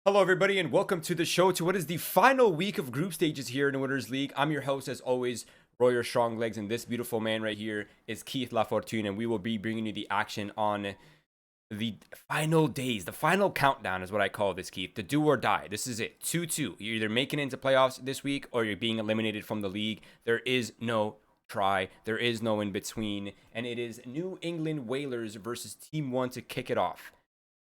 Hello, everybody, and welcome to the show to what is the final week of group stages here in the Winners League. I'm your host, as always, Royer Stronglegs, and this beautiful man right here is Keith LaFortune, and we will be bringing you the action on the final days. The final countdown is what I call this, Keith. The do or die. This is it. 2-2. You're either making it into playoffs this week or you're being eliminated from the league. There is no try. There is no in between, and it is New England Whalers versus TeamOne to kick it off.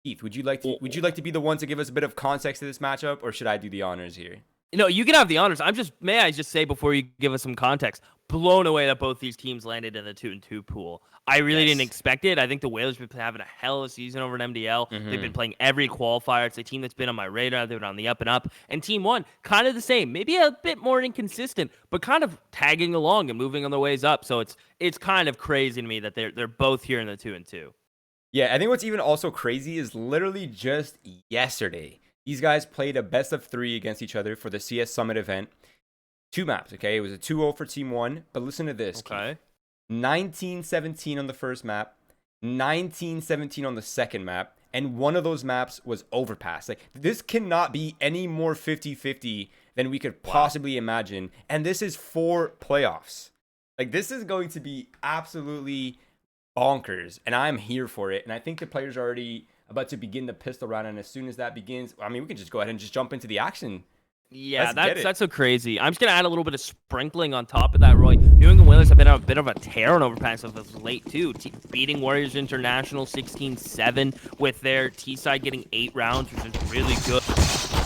Keith, would you like to be the one to give us a bit of context to this matchup, or should I do the honors here? No, you can have the honors. May I just say before you give us some context, blown away that both these teams landed in the 2-2 pool. I really didn't expect it. I think the Whalers have been having a hell of a season over at MDL. They've been playing every qualifier. It's a team that's been on my radar. They've been on the up and up. And TeamOne, kind of the same. Maybe a bit more inconsistent, but kind of tagging along and moving on their ways up. So it's kind of crazy to me that they're both here in the 2-2. Yeah, I think what's even also crazy is literally just yesterday, these guys played a best of 3 against each other for the CS Summit event. 2 maps, okay? It was a 2-0 for TeamOne, but listen to this. Okay. 19-17 on the first map, 19-17 on the second map, and one of those maps was overpass. Like, this cannot be any more 50-50 than we could possibly imagine, and this is for playoffs. Like, this is going to be absolutely bonkers, and I'm here for it. And I think the players are already about to begin the pistol round, and as soon as that begins, I mean, we can just go ahead and just jump into the action. Yeah, that's so crazy. I'm just going to add a little bit of sprinkling on top of that, Roy. New England Whalers have been on a bit of a tear on overpass of this late, too. Beating Warriors International 16-7 with their Seaside getting 8 rounds, which is really good.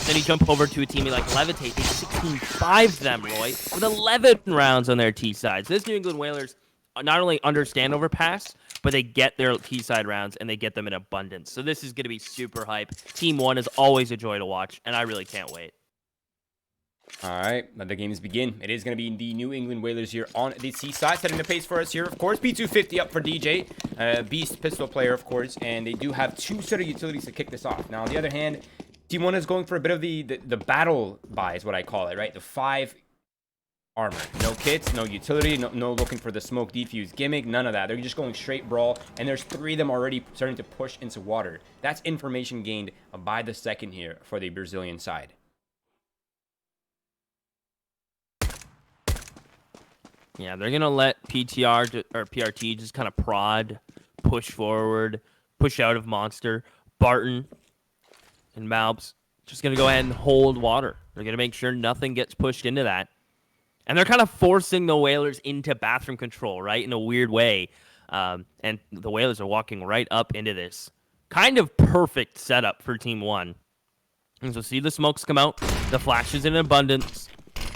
Then you jump over to a team like Levitate. They 16-5 them, Roy, with 11 rounds on their T-side. So this New England Whalers not only understand overpass, but they get their T-side rounds, and they get them in abundance. So this is going to be super hype. TeamOne is always a joy to watch, and I really can't wait. All right, let the games begin. It is going to be the New England Whalers here on the Seaside, setting the pace for us here, of course. P250 up for DJ, beast pistol player, of course, and they do have 2 set of utilities to kick this off. Now, on the other hand, TeamOne is going for a bit of the battle buy, is what I call it, right? The 5 armor, no kits, no utility, no looking for the smoke defuse gimmick, none of that. They're just going straight brawl, and there's 3 of them already starting to push into water. That's information gained by the second here for the Brazilian side. Yeah, they're gonna let PRT just kind of prod, push forward, push out of Monster. Barton and Malbs just gonna go ahead and hold water. They're gonna make sure nothing gets pushed into that. And they're kind of forcing the Whalers into bathroom control, right, in a weird way. And the Whalers are walking right up into this kind of perfect setup for TeamOne. And so see the smokes come out, the flashes in abundance.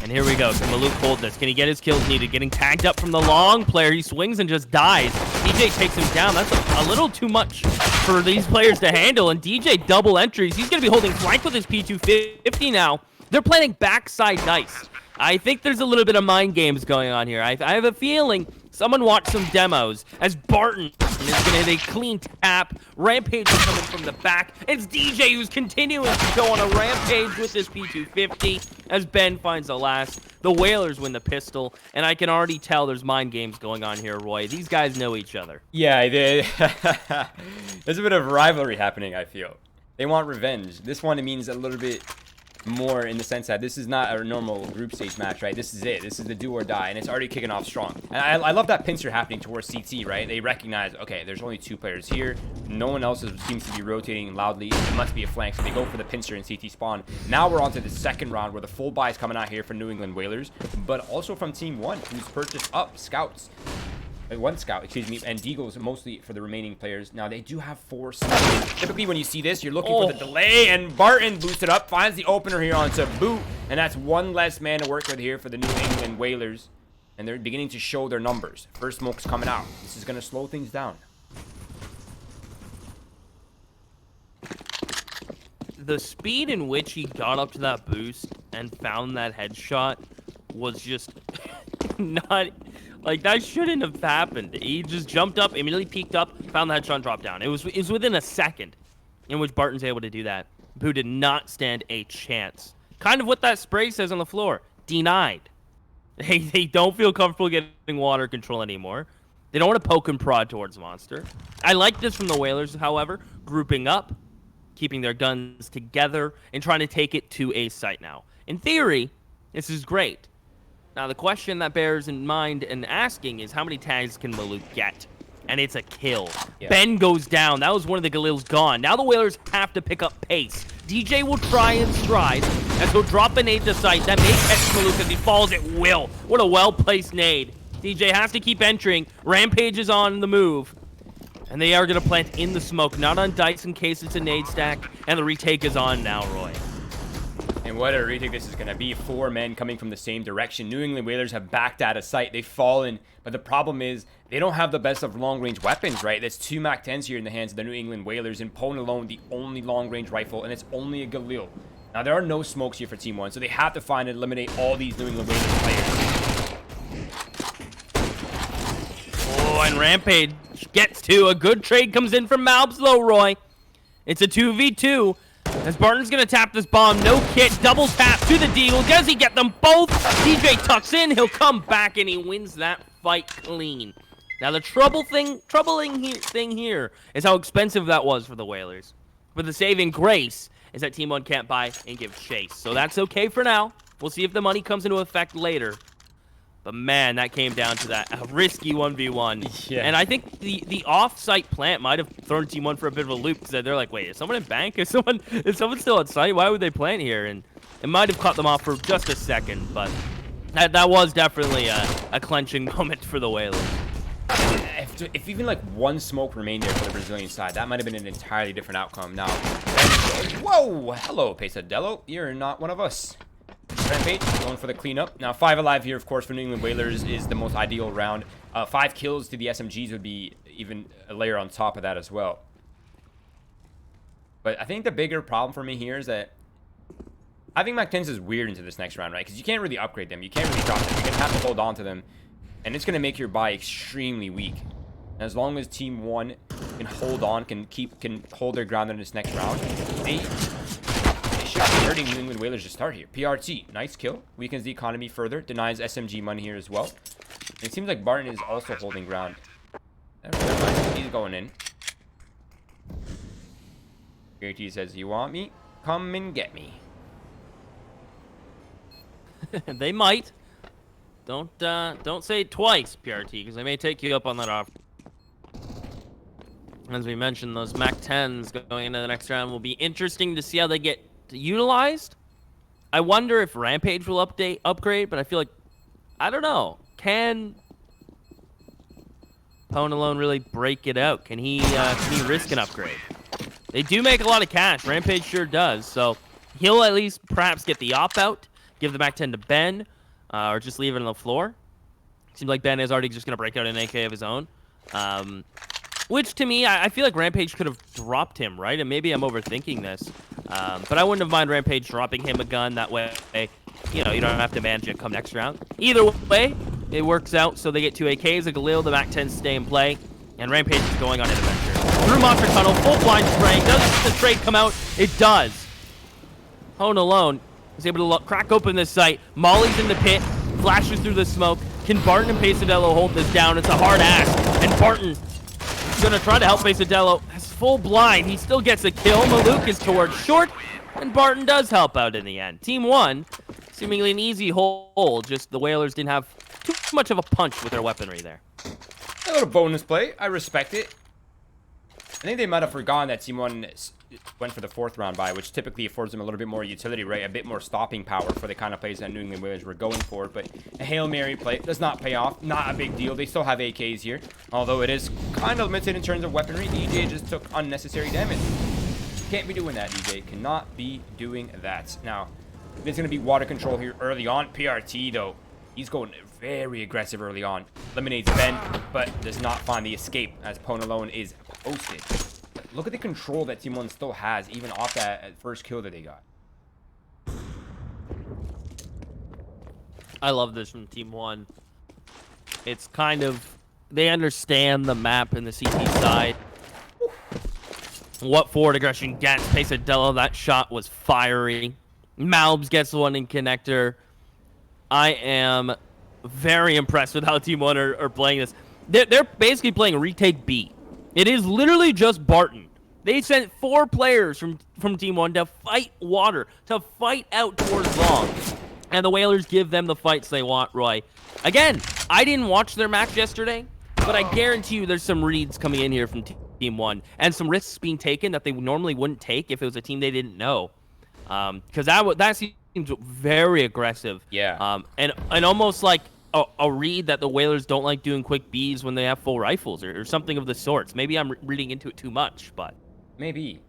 And here we go. Can Maluk hold this? Can he get his kills needed? Getting tagged up from the long player. He swings and just dies. DJ takes him down. That's a little too much for these players to handle. And DJ double entries. He's going to be holding flank with his P250 now. They're playing backside dice. I think there's a little bit of mind games going on here. I have a feeling someone watched some demos as Barton is going to hit a clean tap. Rampage is coming from the back. It's DJ who's continuing to go on a rampage with this P250 as Ben finds the last. The Whalers win the pistol, and I can already tell there's mind games going on here, Roy. These guys know each other. Yeah, there's a bit of rivalry happening, I feel. They want revenge. This one, it means a little bit more in the sense that this is not a normal group stage match, right? This is it. This is the do or die, and it's already kicking off strong. And I love that pincer happening towards CT, right? They recognize, okay, there's only 2 players here. No one else seems to be rotating loudly. It must be a flank, so they go for the pincer and CT spawn. Now we're on to the second round where the full buy is coming out here for New England Whalers, but also from TeamOne, who's purchased up scouts. 1 scout, excuse me, and Deagles mostly for the remaining players. Now, they do have 4 snipers. Typically, when you see this, you're looking for the delay, and Barton boosted up, finds the opener here onto Boot, and that's 1 less man to work with here for the New England Whalers, and they're beginning to show their numbers. First smoke's coming out. This is going to slow things down. The speed in which he got up to that boost and found that headshot was just not... Like, that shouldn't have happened. He just jumped up, immediately peeked up, found the headshot, and dropped down. It was within a second in which Barton's able to do that. Boo did not stand a chance. Kind of what that spray says on the floor. Denied. They don't feel comfortable getting water control anymore. They don't want to poke and prod towards Monster. I like this from the Whalers, however. Grouping up. keeping their guns together and trying to take it to a site now. In theory, this is great. Now, the question that bears in mind and asking is how many tags can Maluk get? And it's a kill. Yeah. Ben goes down. That was one of the Galils gone. Now the Whalers have to pick up pace. DJ will try and stride as he'll drop a nade to sight. That may catch Maluk as he falls at will. What a well-placed nade. DJ has to keep entering. Rampage is on the move. And they are going to plant in the smoke, not on Dice in case it's a nade stack. And the retake is on now, Roy. And what a retake this is going to be. 4 men coming from the same direction. New England Whalers have backed out of sight. They've fallen. But the problem is they don't have the best of long-range weapons, right? There's 2 MAC-10s here in the hands of the New England Whalers. And Pone alone, the only long-range rifle. And it's only a Galil. Now, there are no smokes here for TeamOne. So they have to find and eliminate all these New England Whalers players. Oh, and Rampage gets to. A good trade comes in from Malbs, though, Roy. It's a 2v2. As Barton's going to tap this bomb, no kit, double tap to the Deagle. Does he get them both? DJ tucks in, he'll come back, and he wins that fight clean. Now, the troubling thing here is how expensive that was for the Whalers. But the saving grace is that TeamOne can't buy and give chase. So that's okay for now. We'll see if the money comes into effect later. But man, that came down to that risky 1v1. Yeah. And I think the off-site plant might have thrown TeamOne for a bit of a loop because they're like, wait, is someone in bank? Is someone still on site? Why would they plant here? And it might have caught them off for just a second, but that was definitely a clenching moment for the Whalers. If even like one smoke remained there for the Brazilian side, that might have been an entirely different outcome. Now, whoa, hello, Pesadello. You're not one of us. Rampage going for the cleanup. Now, 5 alive here, of course, for New England Whalers is the most ideal round. 5 kills to the SMGs would be even a layer on top of that as well. But I think the bigger problem for me here is that having MAC-10s is weird into this next round, right? Because you can't really upgrade them. You can't really drop them. You're going to have to hold on to them. And it's going to make your buy extremely weak. And as long as TeamOne can hold on, can hold their ground in this next round, they should be hurting New England Whalers to start here. PRT, nice kill. Weakens the economy further. Denies SMG money here as well. And it seems like Barton is also holding ground. He's going in. PRT says, you want me? Come and get me. They might. Don't say it twice, PRT, because they may take you up on that offer. As we mentioned, those MAC-10s going into the next round will be interesting to see how they get utilized. I wonder if Rampage will upgrade, but I feel like, I don't know. Can Pone alone really break it out? Can he risk an upgrade? They do make a lot of cash. Rampage sure does. So he'll at least perhaps get the op out, give the MAC-10 to Ben, or just leave it on the floor. Seems like Ben is already just going to break out an AK of his own. Which, to me, I feel like Rampage could have dropped him, right? And maybe I'm overthinking this. But I wouldn't have mind Rampage dropping him a gun. That way, you know, you don't have to manage it come next round. Either way, it works out. So they get 2 AKs, a Galil, the MAC-10s stay in play. And Rampage is going on an adventure. Through Monster Tunnel, full blind spraying. Does the trade come out? It does. Pone alone is able to crack open this site. Molly's in the pit. Flashes through the smoke. Can Barton and Pesadello hold this down? It's a hard ask. And Barton is going to try to help Pesadello. Has full blind. He still gets a kill. Maluk is towards short. And Barton does help out in the end. Team1, seemingly an easy hold. Just the Whalers didn't have too much of a punch with their weaponry there. A little bonus play. I respect it. I think they might have forgotten that TeamOne went for the 4th round bye, which typically affords them a little bit more utility, right? A bit more stopping power for the kind of plays that New England Whalers were going for. But a Hail Mary play does not pay off. Not a big deal. They still have AKs here, although it is kind of limited in terms of weaponry. DJ just took unnecessary damage. Can't be doing that, DJ. Cannot be doing that. Now, there's going to be water control here early on. PRT, though, he's going very aggressive early on. Eliminates Ben, but does not find the escape as Pone alone is posted. Look at the control that TeamOne still has, even off that first kill that they got. I love this from TeamOne. It's kind of, they understand the map and the CT side. What forward aggression gets. Pesadello, that shot was fiery. Malbs gets one in connector. I am very impressed with how TeamOne are playing this. They're basically playing retake B. It is literally just Barton. They sent 4 players from Team One to fight water, to fight out towards long. And the Whalers give them the fights they want, Roy. Again, I didn't watch their match yesterday, but I guarantee you there's some reads coming in here from Team One and some risks being taken that they normally wouldn't take if it was a team they didn't know. Because that seems very aggressive. Yeah. And almost like a read that the Whalers don't like doing quick Bs when they have full rifles or something of the sorts. Maybe I'm reading into it too much, but maybe.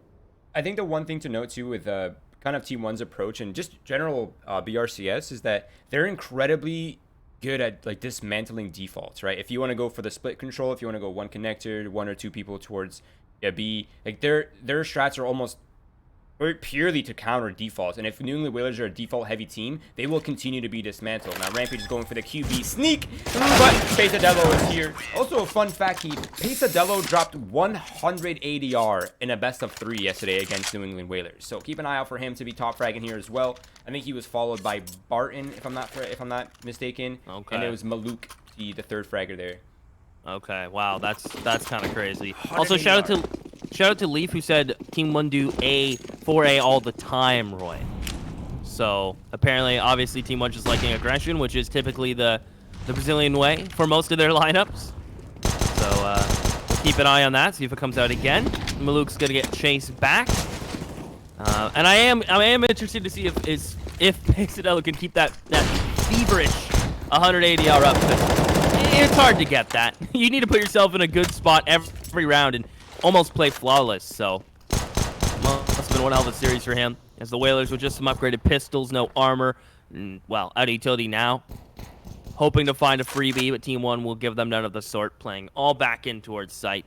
I think the one thing to note too with kind of Team One's approach and just general BRCS is that they're incredibly good at like dismantling defaults, right? If you want to go for the split control, if you want to go one connector, 1 or 2 people towards a B, like their strats are almost purely to counter defaults. And if New England Whalers are a default heavy team, they will continue to be dismantled. Now Rampage is going for the QB sneak, but Pesadello is here. Also a fun fact, Pesadello dropped 100 ADR in a best of 3 yesterday against New England Whalers. So keep an eye out for him to be top fragging here as well. I think he was followed by Barton, if I'm not mistaken. Okay. And it was Maluk, the third fragger there. Okay, wow, that's kind of crazy. Also, shout out to Leaf, who said Team One do 4A all the time, Roy. So apparently, obviously, Team One just liking aggression, which is typically the Brazilian way for most of their lineups. So keep an eye on that, see if it comes out again. Maluk's gonna get chased back, and I am interested to see if Pesadello can keep that feverish 100 ADR up. It's hard to get that. You need to put yourself in a good spot every round and almost play flawless. So, must have been one hell of a series for him. As the Whalers with just some upgraded pistols, no armor, and, well, out of utility now. Hoping to find a freebie, but Team One will give them none of the sort, playing all back in towards sight.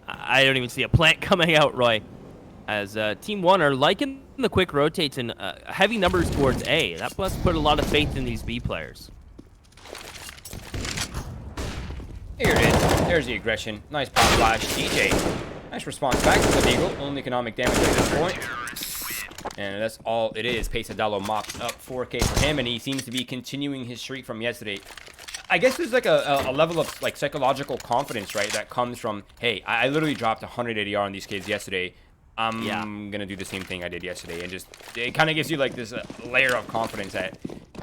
I don't even see a plant coming out, Roy. As Team One are liking the quick rotates and heavy numbers towards A. That must put a lot of faith in these B players. Here it is. There's the aggression. Nice pop flash. DJ. Nice response back to the Eagle. Only economic damage at this point. And that's all it is. Pesadello mops up 4K for him, and he seems to be continuing his streak from yesterday. I guess there's like a level of like psychological confidence, right, that comes from, hey, I literally dropped 100 ADR on these kids yesterday. I'm gonna do the same thing I did yesterday, and just it kind of gives you like this layer of confidence that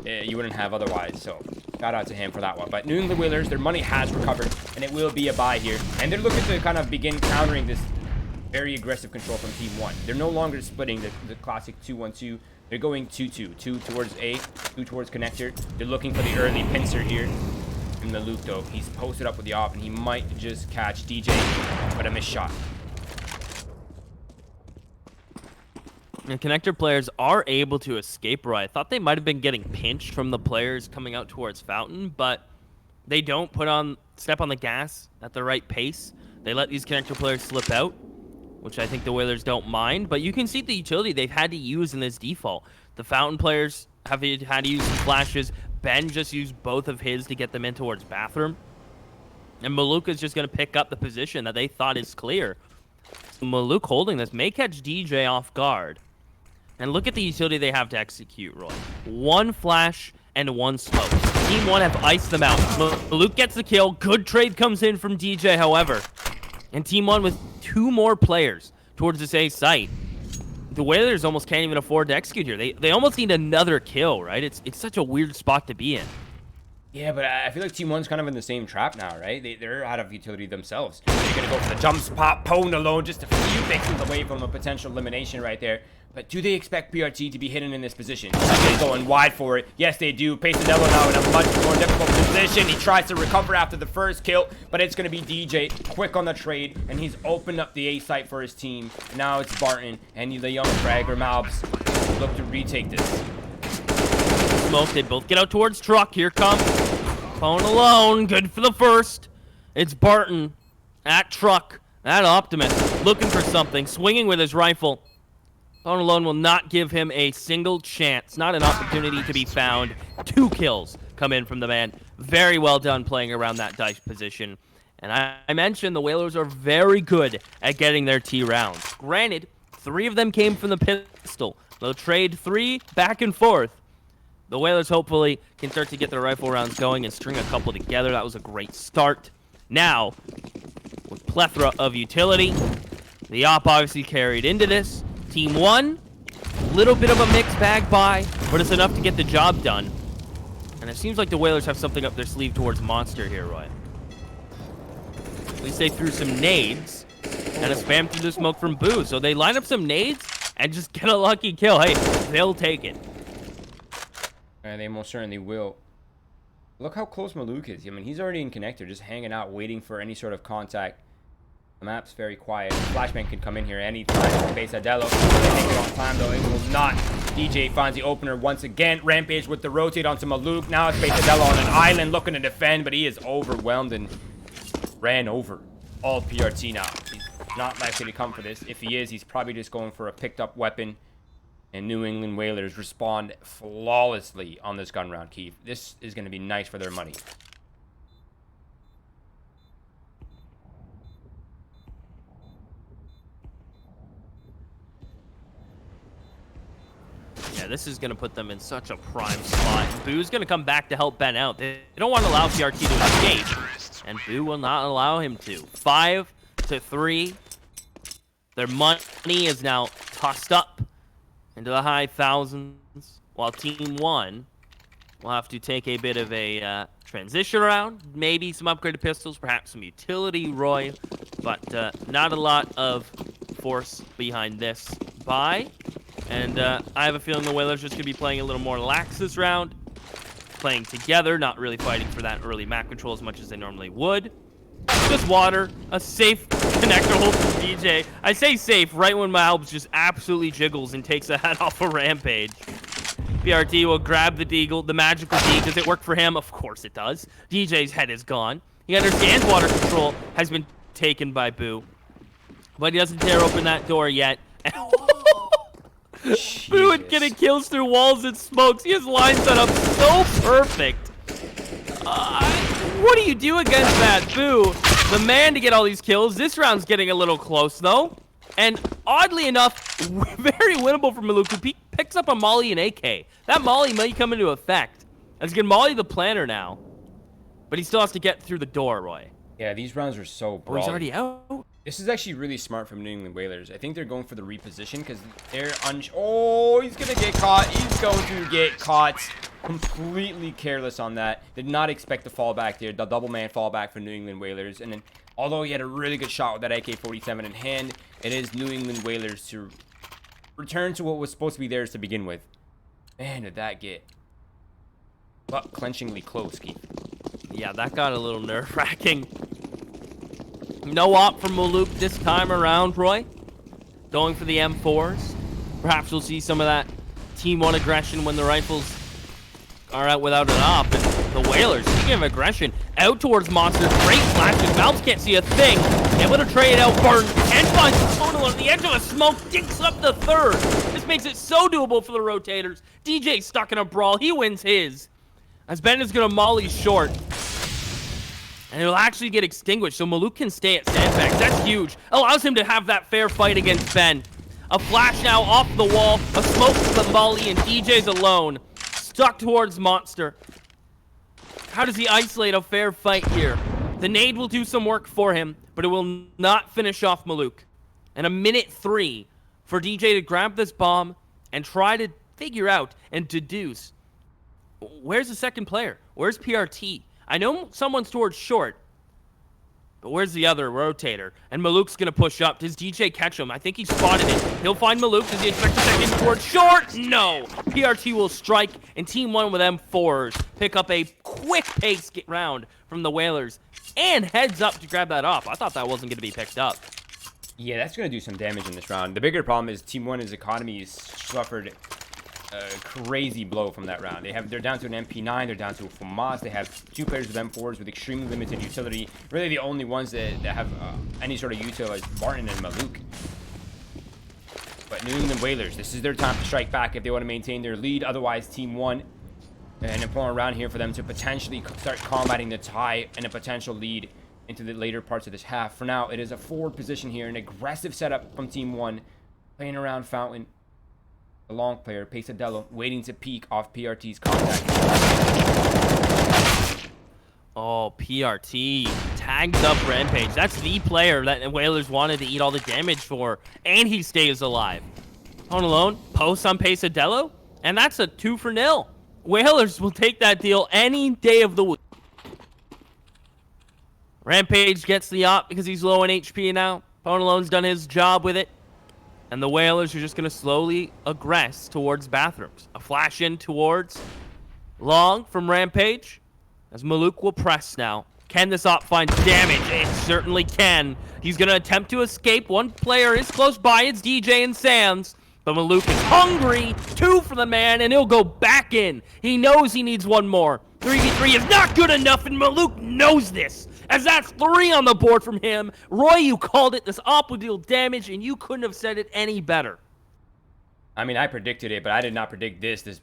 you wouldn't have otherwise. So shout out to him for that one. But New England Whalers, their money has recovered, and it will be a buy here, and they're looking to kind of begin countering this very aggressive control from Team One. They're no longer splitting the classic 2-1-2. They're going 2-2, 2 towards A, 2 towards connector. They're looking for the early pincer here. And the Luke though, he's posted up with the op, and he might just catch DJ, but a missed shot. And connector players are able to escape, Roy. I thought they might have been getting pinched from the players coming out towards Fountain, but they don't step on the gas at the right pace. They let these connector players slip out, which I think the Whalers don't mind. But you can see the utility they've had to use in this default. The Fountain players have had to use some flashes. Ben just used both of his to get them in towards bathroom. And Maluka's just going to pick up the position that they thought is clear. So Maluk holding this may catch DJ off guard. And look at the utility they have to execute, Roy. 1 flash and 1 smoke. Team One have iced them out. Maluk gets the kill. Good trade comes in from DJ, however. And Team One with 2 more players towards this A site. The Whalers almost can't even afford to execute here. They almost need another kill, right? It's such a weird spot to be in. Yeah, but I feel like Team One's kind of in the same trap now, right? They're out of utility themselves. They're going to go for the jump spot, Pwn alone, just a few pixels away from a potential elimination right there. But do they expect PRT to be hidden in this position? Are they going wide for it? Yes, they do. Pesadello now in a much more difficult position. He tries to recover after the first kill, but it's going to be DJ quick on the trade, and he's opened up the A site for his team. Now it's Barton and the young fragger Malbs look to retake this. Smoke, they both get out towards truck. Here comes Pwn alone. Good for the first. It's Barton at truck. That Optimus looking for something, swinging with his rifle. Pwn alone will not give him a single chance. Not an opportunity to be found. 2 kills come in from the man. Very well done playing around that dice position. And I mentioned the Whalers are very good at getting their T rounds. Granted, 3 of them came from the pistol. They'll trade 3 back and forth. The Whalers hopefully can start to get their rifle rounds going and string a couple together. That was a great start. Now, with plethora of utility, The op obviously carried into this. TeamOne, little bit of a mixed bag buy, but it's enough to get the job done. And it seems like the Whalers have something up their sleeve towards Monster here, Roy. At least they threw some nades and a spam through the smoke from Boo. So they line up some nades and just get a lucky kill. Hey, they'll take it. And they most certainly will. Look how close Maluk is. I mean, he's already in connector, just hanging out, waiting for any sort of contact. The map's very quiet. Flashman can come in here anytime. Base Adelo. They take a long time, though. It will not. DJ finds the opener once again. Rampage with the rotate onto Maluk. Now it's Base Adelo on an island looking to defend, but he is overwhelmed and ran over all PRT now. He's not likely to come for this. If he is, he's probably just going for a picked up weapon. And New England Whalers respond flawlessly on this gun round, Keith. This is going to be nice for their money. Yeah, this is going to put them in such a prime spot. Boo's going to come back to help Ben out. They don't want to allow PRT to escape, and Boo will not allow him to. 5-3. Their money is now tossed up into the high thousands, while TeamOne will have to take a bit of a transition around. Maybe some upgraded pistols, perhaps some utility, Roy, but not a lot of force behind this buy. And I have a feeling the Whalers are just going to be playing a little more lax this round. Playing together, not really fighting for that early map control as much as they normally would. Just water, a safe connector hold from DJ. I say safe right when Malbs just absolutely jiggles and takes a head off a Rampage. PRT will grab the deagle, the magical deagle. Does it work for him? Of course it does. DJ's head is gone. He understands water control has been taken by Boo. But he doesn't dare open that door yet. Boo getting kills through walls and smokes. He has lines set up so perfect. What do you do against that? Boo, the man to get all these kills. This round's getting a little close, though. And oddly enough, very winnable for Maluk, who picks up a Molly and AK. That Molly might come into effect. As he can Molly the planner now. But he still has to get through the door, Roy. Yeah, these rounds are so broad. Oh, he's already out. This is actually really smart from New England Whalers. I think they're going for the reposition because they're oh, he's going to get caught. He's going to get caught. Completely careless on that. Did not expect the fallback there. The double man fallback for New England Whalers. And then, although he had a really good shot with that AK-47 in hand, it is New England Whalers to return to what was supposed to be theirs to begin with. Man, did that get butt-clenchingly close, Keith. Yeah, that got a little nerve-wracking. No op from Maluk this time around, Roy. Going for the M4s. Perhaps we'll see some of that TeamOne aggression when the rifles are out without an op. And the Whalers, speaking of aggression, out towards Monster. Great flashes. Valves can't see a thing. Able to trade out Barton. And finds the total on the edge of a smoke. Dinks up the third. This makes it so doable for the rotators. DJ stuck in a brawl. He wins his. As Ben is going to molly short. And it'll actually get extinguished, so Maluk can stay at sandbags. That's huge. Allows him to have that fair fight against Ben. A flash now off the wall. A smoke to the Molly, and DJ's alone. Stuck towards Monster. How does he isolate a fair fight here? The nade will do some work for him, but it will not finish off Maluk. And a minute 3 for DJ to grab this bomb and try to figure out and deduce. Where's the second player? Where's PRT? I know someone's towards short, but where's the other rotator? And Maluk's going to push up. Does DJ catch him? I think he spotted it. He'll find Maluk. Does he expect a second towards short? No. PRT will strike, and TeamOne with M4s pick up a quick pace round from the Whalers and heads up to grab that off. I thought that wasn't going to be picked up. Yeah, that's going to do some damage in this round. The bigger problem is TeamOne's economy has suffered a crazy blow from that round. They're down to an MP9, they're down to a FAMAS, they have 2 players with M4s with extremely limited utility. Really the only ones that have any sort of utility is Barton and Maluk. But New England Whalers, this is their time to strike back if they want to maintain their lead. Otherwise, TeamOne, an important round here for them to potentially start combating the tie and a potential lead into the later parts of this half. For now, it is a forward position here, an aggressive setup from TeamOne, playing around Fountain. The long player, Pesadelo, waiting to peek off PRT's contact. Oh, PRT tags up Rampage. That's the player that Whalers wanted to eat all the damage for, and he stays alive. On alone, posts on Pesadillo, and that's a 2-for-0. Whalers will take that deal any day of the week. Rampage gets the op because he's low in HP now. Alone's done his job with it. And the Whalers are just going to slowly aggress towards bathrooms. A flash in towards Long from Rampage. As Maluk will press now. Can this op find damage? It certainly can. He's going to attempt to escape. One player is close by. It's DJ and Sam's. But Maluk is hungry. 2 for the man, and he'll go back in. He knows he needs one more. 3v3 is not good enough, and Maluk knows this. As that's 3 on the board from him. Roy, you called it. This op will deal damage, and you couldn't have said it any better. I mean, I predicted it, but I did not predict this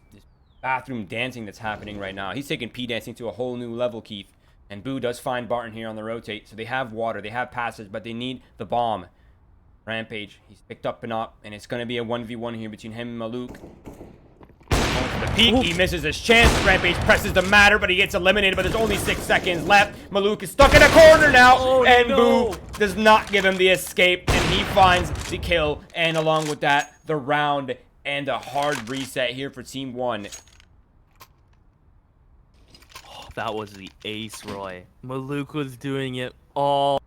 bathroom dancing that's happening right now. He's taking P-dancing to a whole new level, Keith. And Boo does find Barton here on the rotate. So they have water, they have passage, but they need the bomb. Rampage, he's picked up and up, and it's going to be a 1v1 here between him and Maluk. Going for the peek, he misses his chance. Rampage presses the matter, but he gets eliminated, but there's only 6 seconds left. Maluk is stuck in a corner now, and Boo does not give him the escape, and he finds the kill, and along with that, the round and a hard reset here for TeamOne. Oh, that was the ace, Roy. Maluk was doing it all.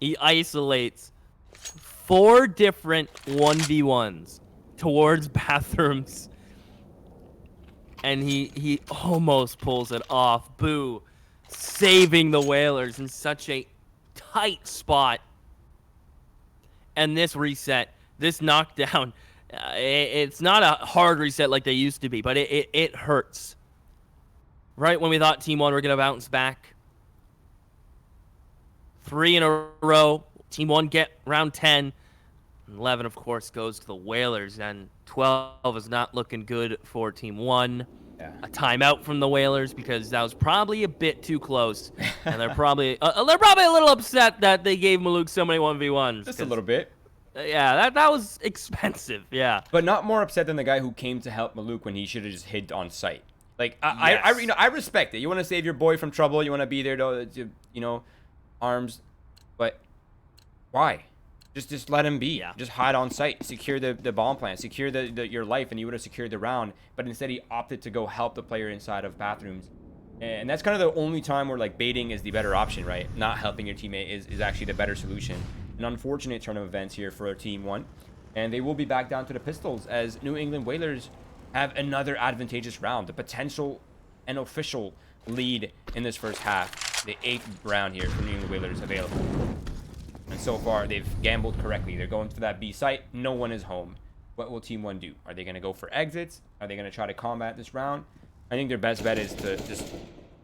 He isolates 4 different 1v1s towards bathrooms. And he almost pulls it off. Boo saving the Whalers in such a tight spot. And this reset, this knockdown, it's not a hard reset like they used to be, but it hurts. Right when we thought TeamOne were going to bounce back. 3 in a row. TeamOne get round 10. 11, of course, goes to the Whalers, and 12 is not looking good for TeamOne. Yeah. A timeout from the Whalers because that was probably a bit too close, and they're probably a little upset that they gave Maluk so many 1v1s. Just a little bit. Yeah, that was expensive. Yeah, but not more upset than the guy who came to help Maluk when he should have just hid on site. Like Yes. I respect it. You want to save your boy from trouble. You want to be there to arms, but why? Just let him be. Yeah. Just hide on site. Secure the bomb plant. Secure your life, and you would have secured the round. But instead, he opted to go help the player inside of bathrooms. And that's kind of the only time where like baiting is the better option, right? Not helping your teammate is actually the better solution. An unfortunate turn of events here for TeamOne, and they will be back down to the pistols as New England Whalers have another advantageous round. The potential and official lead in this first half. The 8th round here for New England Whalers available. And so far, they've gambled correctly. They're going for that B site. No one is home. What will TeamOne do? Are they going to go for exits? Are they going to try to combat this round? I think their best bet is to just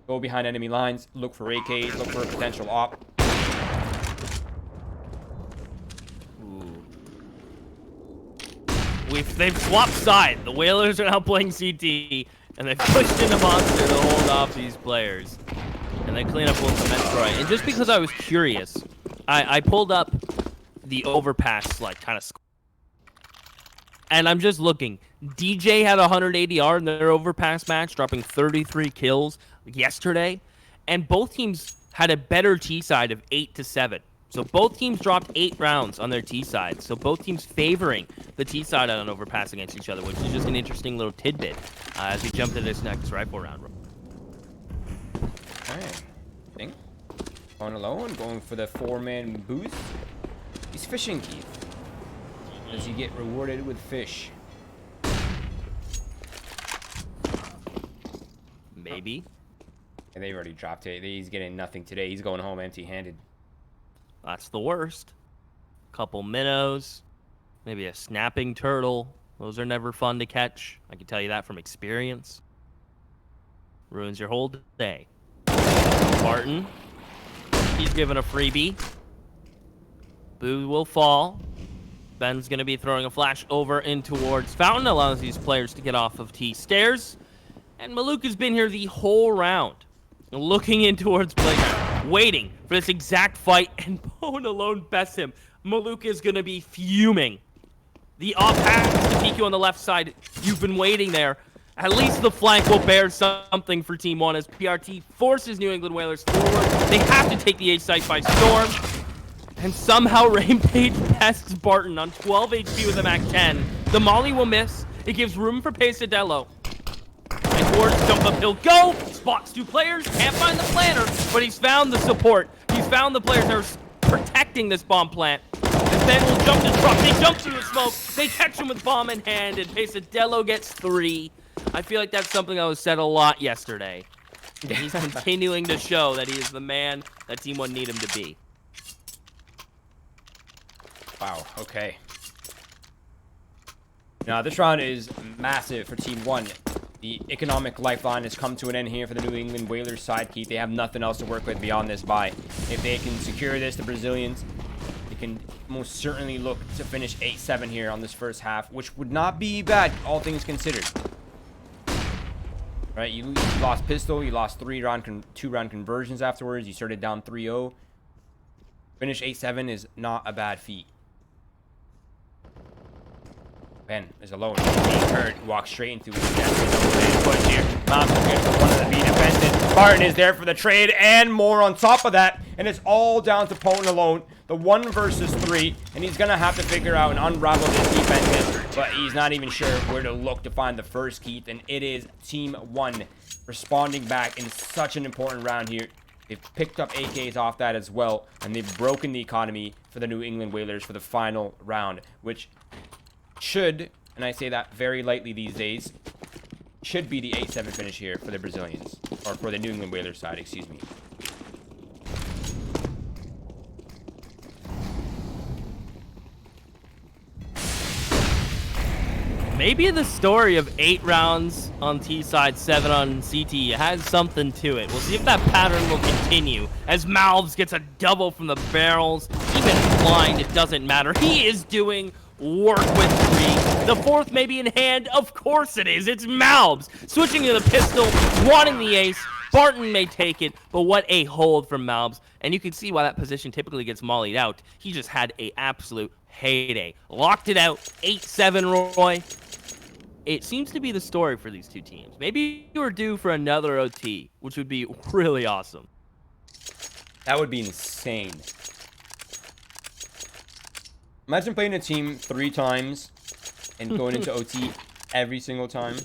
go behind enemy lines, look for AKs, look for a potential op. Ooh. They've swapped side. The Whalers are now playing CT, and they've pushed into Monster to hold off these players. And they clean up with the Metroid. And just because I was curious, I pulled up the overpass, like, kind of score. And I'm just looking. DJ had 100 ADR in their overpass match, dropping 33 kills yesterday. And both teams had a better T side of 8-7. So both teams dropped 8 rounds on their T side. So both teams favoring the T side on overpass against each other, which is just an interesting little tidbit as we jump to this next rifle round. Okay. On alone, going for the 4-man boost. He's fishing, Keith. Does he get rewarded with fish? Maybe. And they already dropped it. He's getting nothing today. He's going home empty-handed. That's the worst. Couple minnows. Maybe a snapping turtle. Those are never fun to catch. I can tell you that from experience. Ruins your whole day. Barton. He's given a freebie. Boo will fall. Ben's going to be throwing a flash over in towards Fountain. Allows these players to get off of T stairs. And Maluk has been here the whole round. Looking in towards playground. Waiting for this exact fight. And Bone alone bests him. Maluk is going to be fuming. The off pass to PQ on the left side. You've been waiting there. At least the flank will bear something for Team One as PRT forces New England Whalers forward. They have to take the A site by storm. And somehow Rampage pests Barton on 12 HP with a Mac 10. The Molly will miss. It gives room for Pesadillo. And towards jump up, he'll go. Spots 2 players. Can't find the planter, but he's found the support. He's found the players that are protecting this bomb plant. And then will jump the truck. They jump through the smoke. They catch him with bomb in hand, and Pesadillo gets 3. I feel like that's something that was said a lot yesterday. And he's continuing to show that he is the man that Team One need him to be. Wow, okay. Now, this round is massive for Team One. The economic lifeline has come to an end here for the New England Whalers sidekeep. They have nothing else to work with beyond this bye. If they can secure this, the Brazilians, they can most certainly look to finish 8-7 here on this first half, which would not be bad, all things considered. Right, you lost pistol, you lost 2-round conversions afterwards, you started down 3-0. Finish 8-7 is not a bad feat. Ben is alone. He's being heard. He walks straight into his push here. Moms is good for one of the B defenses. Barton is there for the trade and more on top of that. And it's all down to Potent alone. The 1 versus 3. And he's going to have to figure out and unravel this defense. But he's not even sure where to look to find the first Keith. And it is Team One responding back in such an important round here. They've picked up AKs off that as well. And they've broken the economy for the New England Whalers for the final round. Which should, and I say that very lightly these days, should be the 8-7 finish here for the Brazilians. Or for the New England Whalers side, excuse me. Maybe the story of 8 rounds on T side, 7 on CT has something to it. We'll see if that pattern will continue. As Malves gets a double from the barrels, even blind, it doesn't matter. He is doing work with 3. The 4th may be in hand. Of course it is. It's Malves switching to the pistol, wanting the ace. Barton may take it, but what a hold from Malves. And you can see why that position typically gets mollied out. He just had a absolute heyday. Locked it out. 8-7, Roy. It seems to be the story for these two teams. Maybe we're due for another OT, which would be really awesome. That would be insane. Imagine playing a team 3 times and going into OT every single time.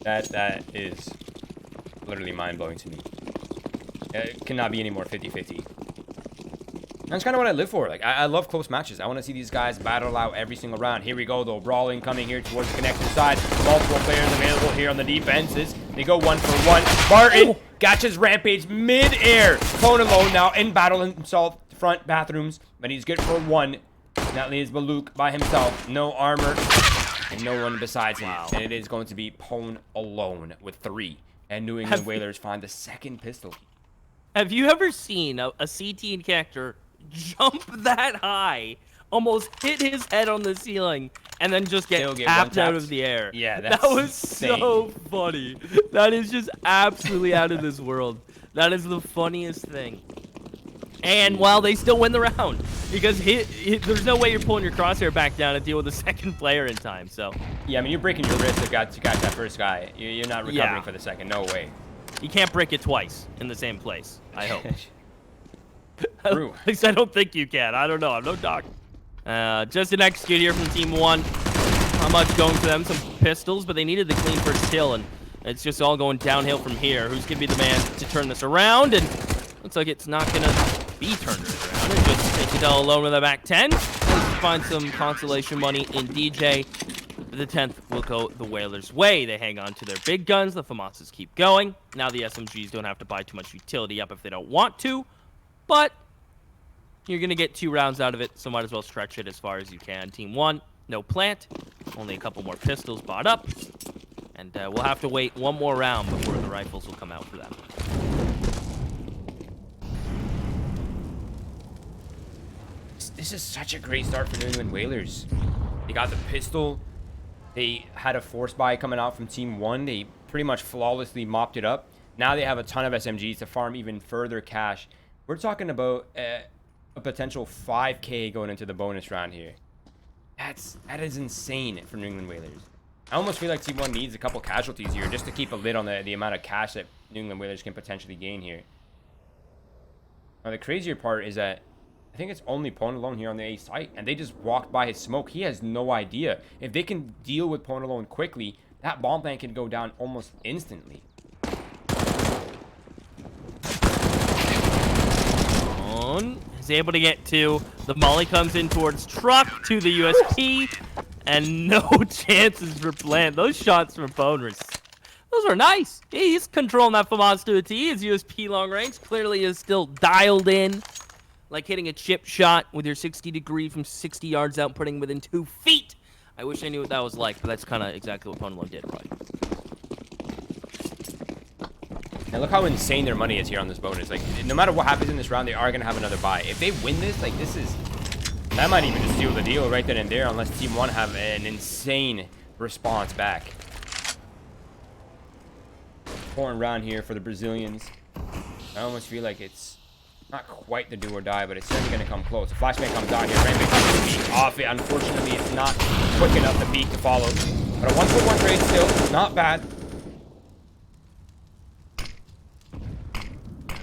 That is literally mind-blowing to me. It cannot be any more 50-50. That's kind of what I live for. Like, I love close matches. I want to see these guys battle out every single round. Here we go, though. Brawling coming here towards the connector side. Multiple players available here on the defenses. They go 1 for 1. Barton catches Rampage mid-air. Phone alone now in battle himself. Front bathrooms, but he's good for 1. That leaves Baluk by himself. No armor and no one besides him. And it is going to be Pone alone with 3. And New England Whalers find the 2nd pistol. Have you ever seen a CT character jump that high, almost hit his head on the ceiling, and then just get tapped out of the air? Yeah, that was insane. So funny. That is just absolutely out of this world. That is the funniest thing. And while they still win the round, because there's no way you're pulling your crosshair back down to deal with the 2nd player in time. So yeah, I mean, you're breaking your wrist to catch that first guy. You're not recovering for the 2nd. No way. You can't break it twice in the same place, I hope. True. At least I don't think you can. I don't know. I'm no doctor. Just an execute here from Team One. Not much going for them. Some pistols, but they needed the clean first kill, and it's just all going downhill from here. Who's going to be the man to turn this around? And looks like it's not going to be turned around. And just Pesadillo alone with a back 10. Let's find some consolation money in DJ. The 10th will go the Whalers' way. They hang on to their big guns. The FAMASas keep going. Now the SMGs don't have to buy too much utility up if they don't want to. But you're going to get 2 rounds out of it, so might as well stretch it as far as you can. Team One, no plant. Only a couple more pistols bought up. And we'll have to wait 1 more round before the rifles will come out for them. This is such a great start for New England Whalers. They got the pistol. They had a force buy coming out from Team One. They pretty much flawlessly mopped it up. Now they have a ton of SMGs to farm even further cash. We're talking about a potential 5K going into the bonus round here. That is insane for New England Whalers. I almost feel like TeamOne needs a couple casualties here just to keep a lid on the amount of cash that New England Whalers can potentially gain here. Now, the crazier part is that I think it's only Pone alone here on the A site, and they just walked by his smoke. He has no idea. If they can deal with Pone alone quickly, that bomb plant can go down almost instantly. Is able to get to the molly, comes in towards truck to the USP, and no chances for plant. Those shots from Pone were, those are nice. He's controlling that FAMAS to a T. His USP long range clearly is still dialed in, like hitting a chip shot with your 60 degree from 60 yards out, putting within 2 feet. I wish I knew what that was like, but that's kind of exactly what Pone did, right? And look how insane their money is here on this bonus. Like, no matter what happens in this round, they are going to have another buy. If they win this, like, this is... That might even just seal the deal right then and there, unless TeamOne have an insane response back. Important round here for the Brazilians. I almost feel like it's not quite the do or die, but it's certainly going to come close. The flashbang comes down here. Rampage comes to the peak off it. Unfortunately, it's not quick enough, the peak, to follow. But a 1-for-1 trade still, not bad.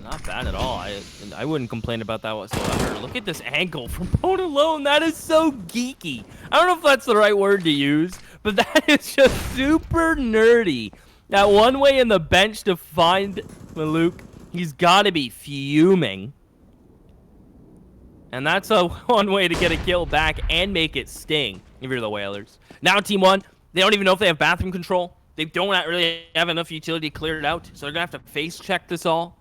Not bad at all. I wouldn't complain about that whatsoever. Look at this angle from Pone alone. That is so geeky. I don't know if that's the right word to use, but that is just super nerdy. That one way in the bench to find Maluk, he's got to be fuming. And that's one way to get a kill back and make it sting if you're the Whalers. Now TeamOne, they don't even know if they have bathroom control. They don't really have enough utility cleared out, so they're going to have to face check this all.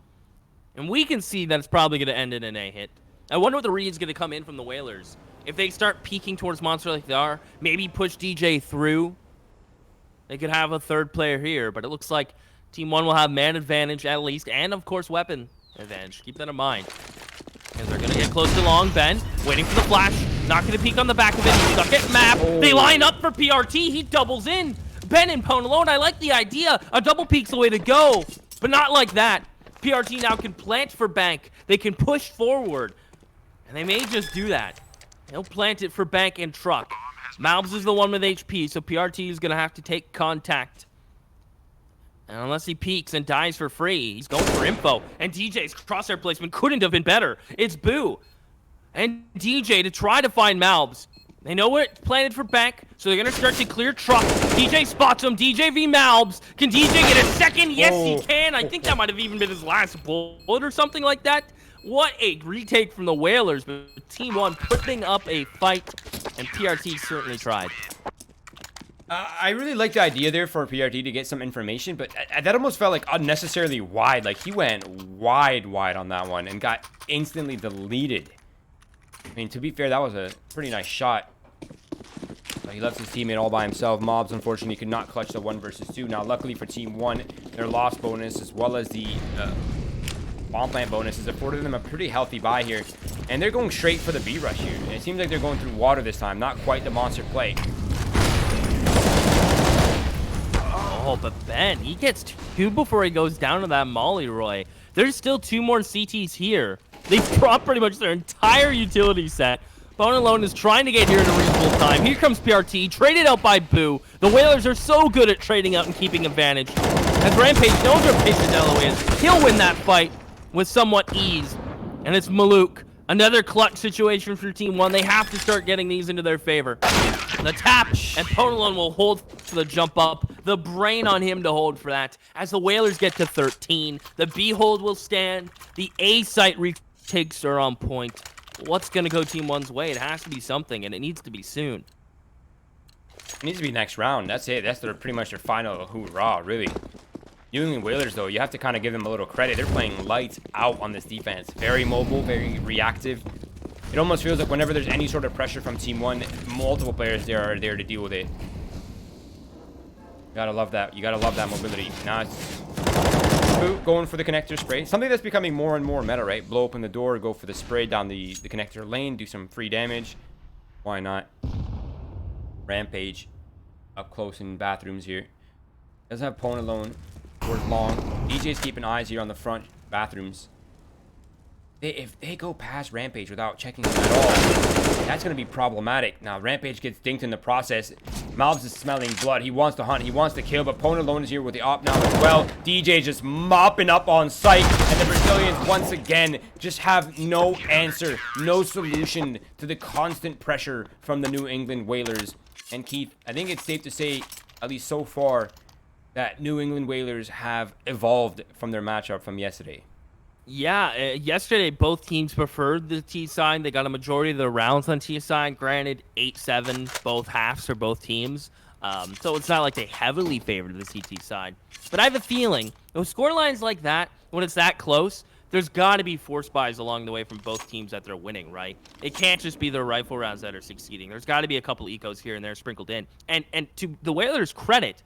And we can see that it's probably going to end in an A hit. I wonder what the read's going to come in from the Whalers. If they start peeking towards Monster like they are, maybe push DJ through. They could have a third player here, but it looks like TeamOne will have man advantage at least, and of course weapon advantage. Keep that in mind. And they're going to get close to Long Ben, waiting for the flash. Not going to peek on the back of it. He's stuck at map. Oh. They line up for PRT. He doubles in. Ben and Pone alone. I like the idea. A double peek's the way to go, but not like that. PRT now can plant for Bank. They can push forward. And they may just do that. They'll plant it for Bank and truck. Malbs is the one with HP, so PRT is going to have to take contact. And unless he peeks and dies for free, he's going for info. And DJ's crosshair placement couldn't have been better. It's Boo and DJ to try to find Malbs. They know it's planted for Bank, so they're going to start to clear truck. DJ spots him. DJ v Malbs. Can DJ get a second? Yes, he can. I think that might have even been his last bullet or something like that. What a retake from the Whalers, but TeamOne putting up a fight, and PRT certainly tried. I really like the idea there for PRT to get some information, but that almost felt like unnecessarily wide. Like, he went wide on that one and got instantly deleted. I mean, to be fair, that was a pretty nice shot. He left his teammate all by himself. Mobs, unfortunately, could not clutch the 1 versus 2. Now, luckily for TeamOne, their loss bonus, as well as the bomb plant bonus, has afforded them a pretty healthy buy here. And they're going straight for the B rush here. And it seems like they're going through water this time. Not quite the monster play. Oh, but Ben, he gets 2 before he goes down to that Molly Roy. There's still 2 more CTs here. They've dropped pretty much their entire utility set. Pone alone is trying to get here in a reasonable time. Here comes PRT, traded out by Boo. The Whalers are so good at trading out and keeping advantage. As Rampage knows where Pachinello is, he'll win that fight with somewhat ease. And it's Maluk. Another clutch situation for TeamOne. They have to start getting these into their favor. The tap, and Pone alone will hold for the jump up. The brain on him to hold for that. As the Whalers get to 13, the B hold will stand. The A site retakes are on point. What's going to go TeamOne's way? It has to be something, and it needs to be soon. It needs to be next round. That's it. That's pretty much their final hoorah, really. New England Whalers, though, you have to kind of give them a little credit. They're playing lights out on this defense. Very mobile, very reactive. It almost feels like whenever there's any sort of pressure from TeamOne, multiple players there are there to deal with it. You gotta love that. You gotta love that mobility. Now it's going for the connector spray. Something that's becoming more and more meta, right? Blow open the door, go for the spray down the connector lane, do some free damage. Why not? Rampage up close in bathrooms here. Doesn't have Pone alone. Towards Long. DJ's keeping eyes here on the front bathrooms. If they go past Rampage without checking him at all, that's going to be problematic. Now, Rampage gets dinked in the process. Malbs is smelling blood. He wants to hunt. He wants to kill, but Pwn alone is here with the op now as well. DJ just mopping up on site, and the Brazilians once again just have no answer, no solution to the constant pressure from the New England Whalers. And Keith, I think it's safe to say, at least so far, that New England Whalers have evolved from their matchup from yesterday. Yeah, yesterday both teams preferred the T-side. They got a majority of their rounds on T-side. Granted, 8-7, both halves for both teams. So it's not like they heavily favored the CT side. But I have a feeling, those score lines like that, when it's that close, there's got to be force buys along the way from both teams that they're winning, right? It can't just be their rifle rounds that are succeeding. There's got to be a couple ecos here and there sprinkled in. And to the Whalers' credit,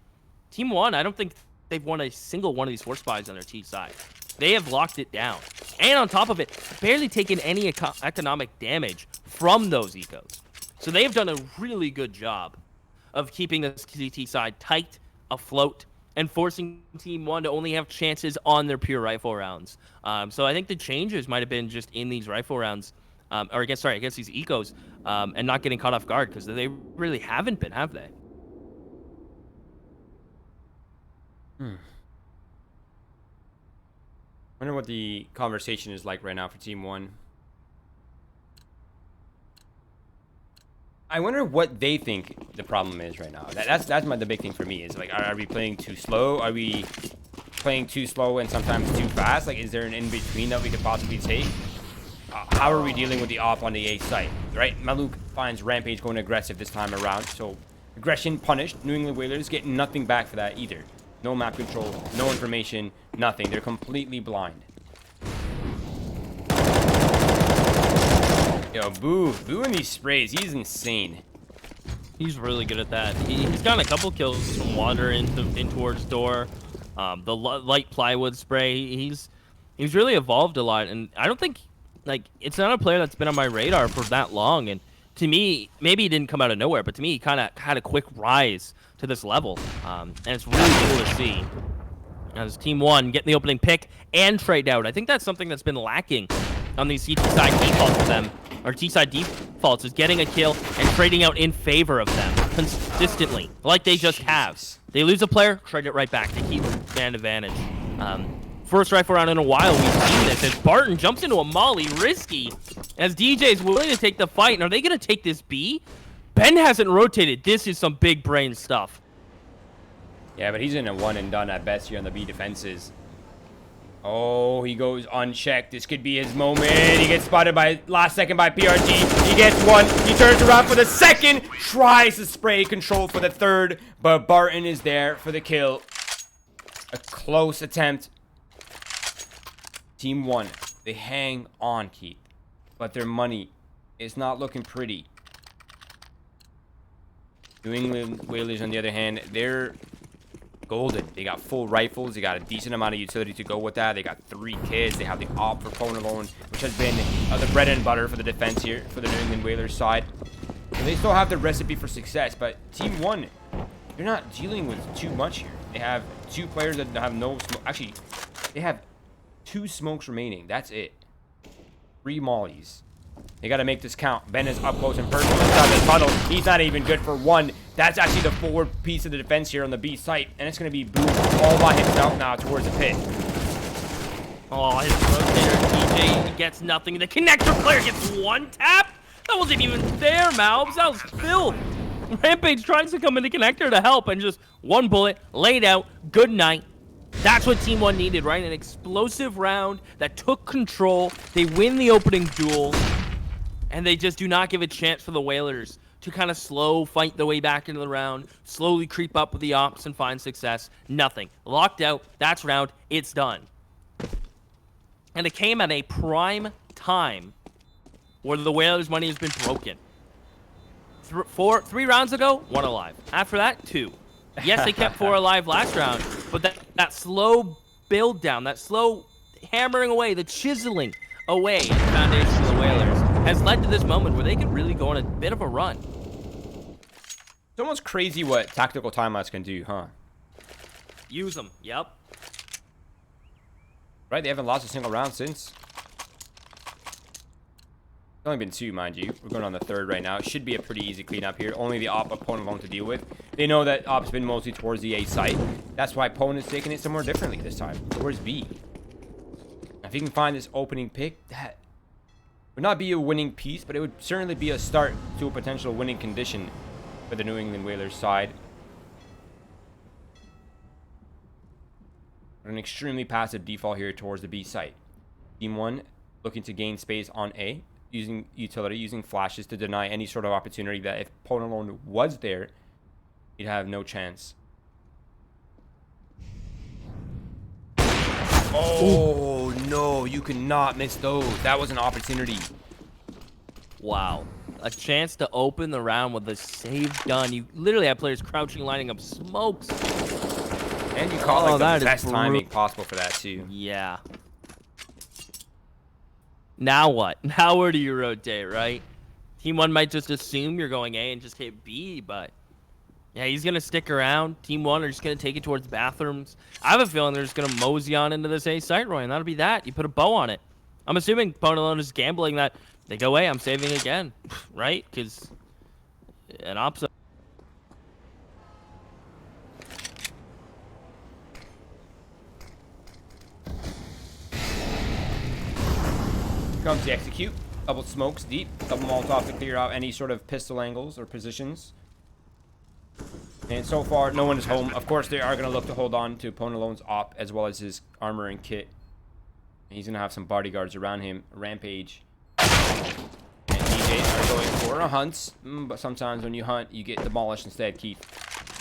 TeamOne, I don't think they've won a single one of these force buys on their T side. They have locked it down. And on top of it, barely taken any economic damage from those ecos. So they have done a really good job of keeping the CT side tight, afloat, and forcing TeamOne to only have chances on their pure rifle rounds. So I think the changes might have been just in these rifle rounds, or against these ecos, and not getting caught off guard, because they really haven't been, have they? Wonder what the conversation is like right now for TeamOne. I wonder what they think the problem is right now. That's the big thing for me. Is like, are we playing too slow? Are we playing too slow and sometimes too fast? Like, is there an in between that we could possibly take? How are we dealing with the op on the A site? Right, Maluk finds Rampage going aggressive this time around. So aggression punished. New England Whalers get nothing back for that either. No map control, no information, nothing. They're completely blind. Yo, Boo in these sprays, he's insane. He's really good at that. He's gotten a couple kills from water in towards door. The light plywood spray. He's really evolved a lot, and I don't think, like, it's not a player that's been on my radar for that long. And to me, maybe he didn't come out of nowhere, but to me, he kind of had a quick rise to this level, and it's really cool to see. As TeamOne getting the opening pick and trade out. I think that's something that's been lacking on these T-side defaults for them, or T-side defaults, is getting a kill and trading out in favor of them consistently, like they just have. They lose a player, trade it right back. They keep man advantage. First rifle round in a while we've seen this, as Barton jumps into a molly, risky, as DJ is willing to take the fight. And are they going to take this B? Ben hasn't rotated. This is some big brain stuff. Yeah, but he's in a one and done at best here on the B defenses. Oh, he goes unchecked. This could be his moment. He gets spotted by last second by PRT. He gets one. He turns around for the second. Tries to spray control for the third. But Barton is there for the kill. A close attempt. TeamOne. They hang on, Keith. But their money is not looking pretty. New England Whalers, on the other hand, they're golden. They got full rifles. They got a decent amount of utility to go with that. They got 3 kids. They have the op for Pwn alone, which has been the bread and butter for the defense here for the New England Whalers side. And they still have the recipe for success, but TeamOne, they're not dealing with too much here. They have 2 players that have no smoke. Actually, they have 2 smokes remaining. That's it. 3 mollies. They got to make this count. Ben is up close and personal inside the tunnel. He's not even good for 1. That's actually the forward piece of the defense here on the B site. And it's going to be Boom all by himself now towards the pit. Oh, his rotator DJ gets nothing. The connector player gets 1 tap? That wasn't even there, Malbs. That was filth. Rampage tries to come into connector to help, and just 1 bullet laid out. Good night. That's what TeamOne needed, right? An explosive round that took control. They win the opening duel. And they just do not give a chance for the Whalers to kind of slow fight their way back into the round, slowly creep up with the ops and find success. Nothing. Locked out. That's round. It's done. And it came at a prime time where the Whalers' money has been broken. 3 rounds ago, 1 alive. After that, 2. Yes, they kept 4 alive last round, but that slow build down, that slow hammering away, the chiseling away in the foundation of the Whalers has led to this moment where they could really go on a bit of a run. It's almost crazy what tactical timeouts can do, huh? Use them. Yep. Right, they haven't lost a single round since. only been 2, mind you. We're going on the 3rd right now. It should be a pretty easy cleanup here. Only the op opponent alone to deal with. They know that op's been mostly towards the A site. That's why opponent's taking it somewhere differently this time. Towards B. If he can find this opening pick, that would not be a winning piece, but it would certainly be a start to a potential winning condition for the New England Whalers side. An extremely passive default here towards the B site. TeamOne looking to gain space on A, using utility, using flashes to deny any sort of opportunity that if opponent alone was there, he'd have no chance. Oh, no, you cannot miss those. That was an opportunity. Wow. A chance to open the round with a save done. You literally have players crouching, lining up smokes. And you caught like the best timing possible for that too. Yeah. Now what? Now where do you rotate, right? TeamOne might just assume you're going A and just hit B, but yeah, he's going to stick around. TeamOne are just going to take it towards bathrooms. I have a feeling they're just going to mosey on into this A site, Roy, and that'll be that. You put a bow on it. I'm assuming opponent alone is gambling that they go A, I'm saving again, right? Because an opposite. Comes to execute. Double smokes deep. Double Molotov to clear out any sort of pistol angles or positions. And so far, no one is home. Of course, they are going to look to hold on to opponent alone's op as well as his armor and kit. He's going to have some bodyguards around him. Rampage. And DJs are going for a hunt. But sometimes when you hunt, you get demolished instead, Keith.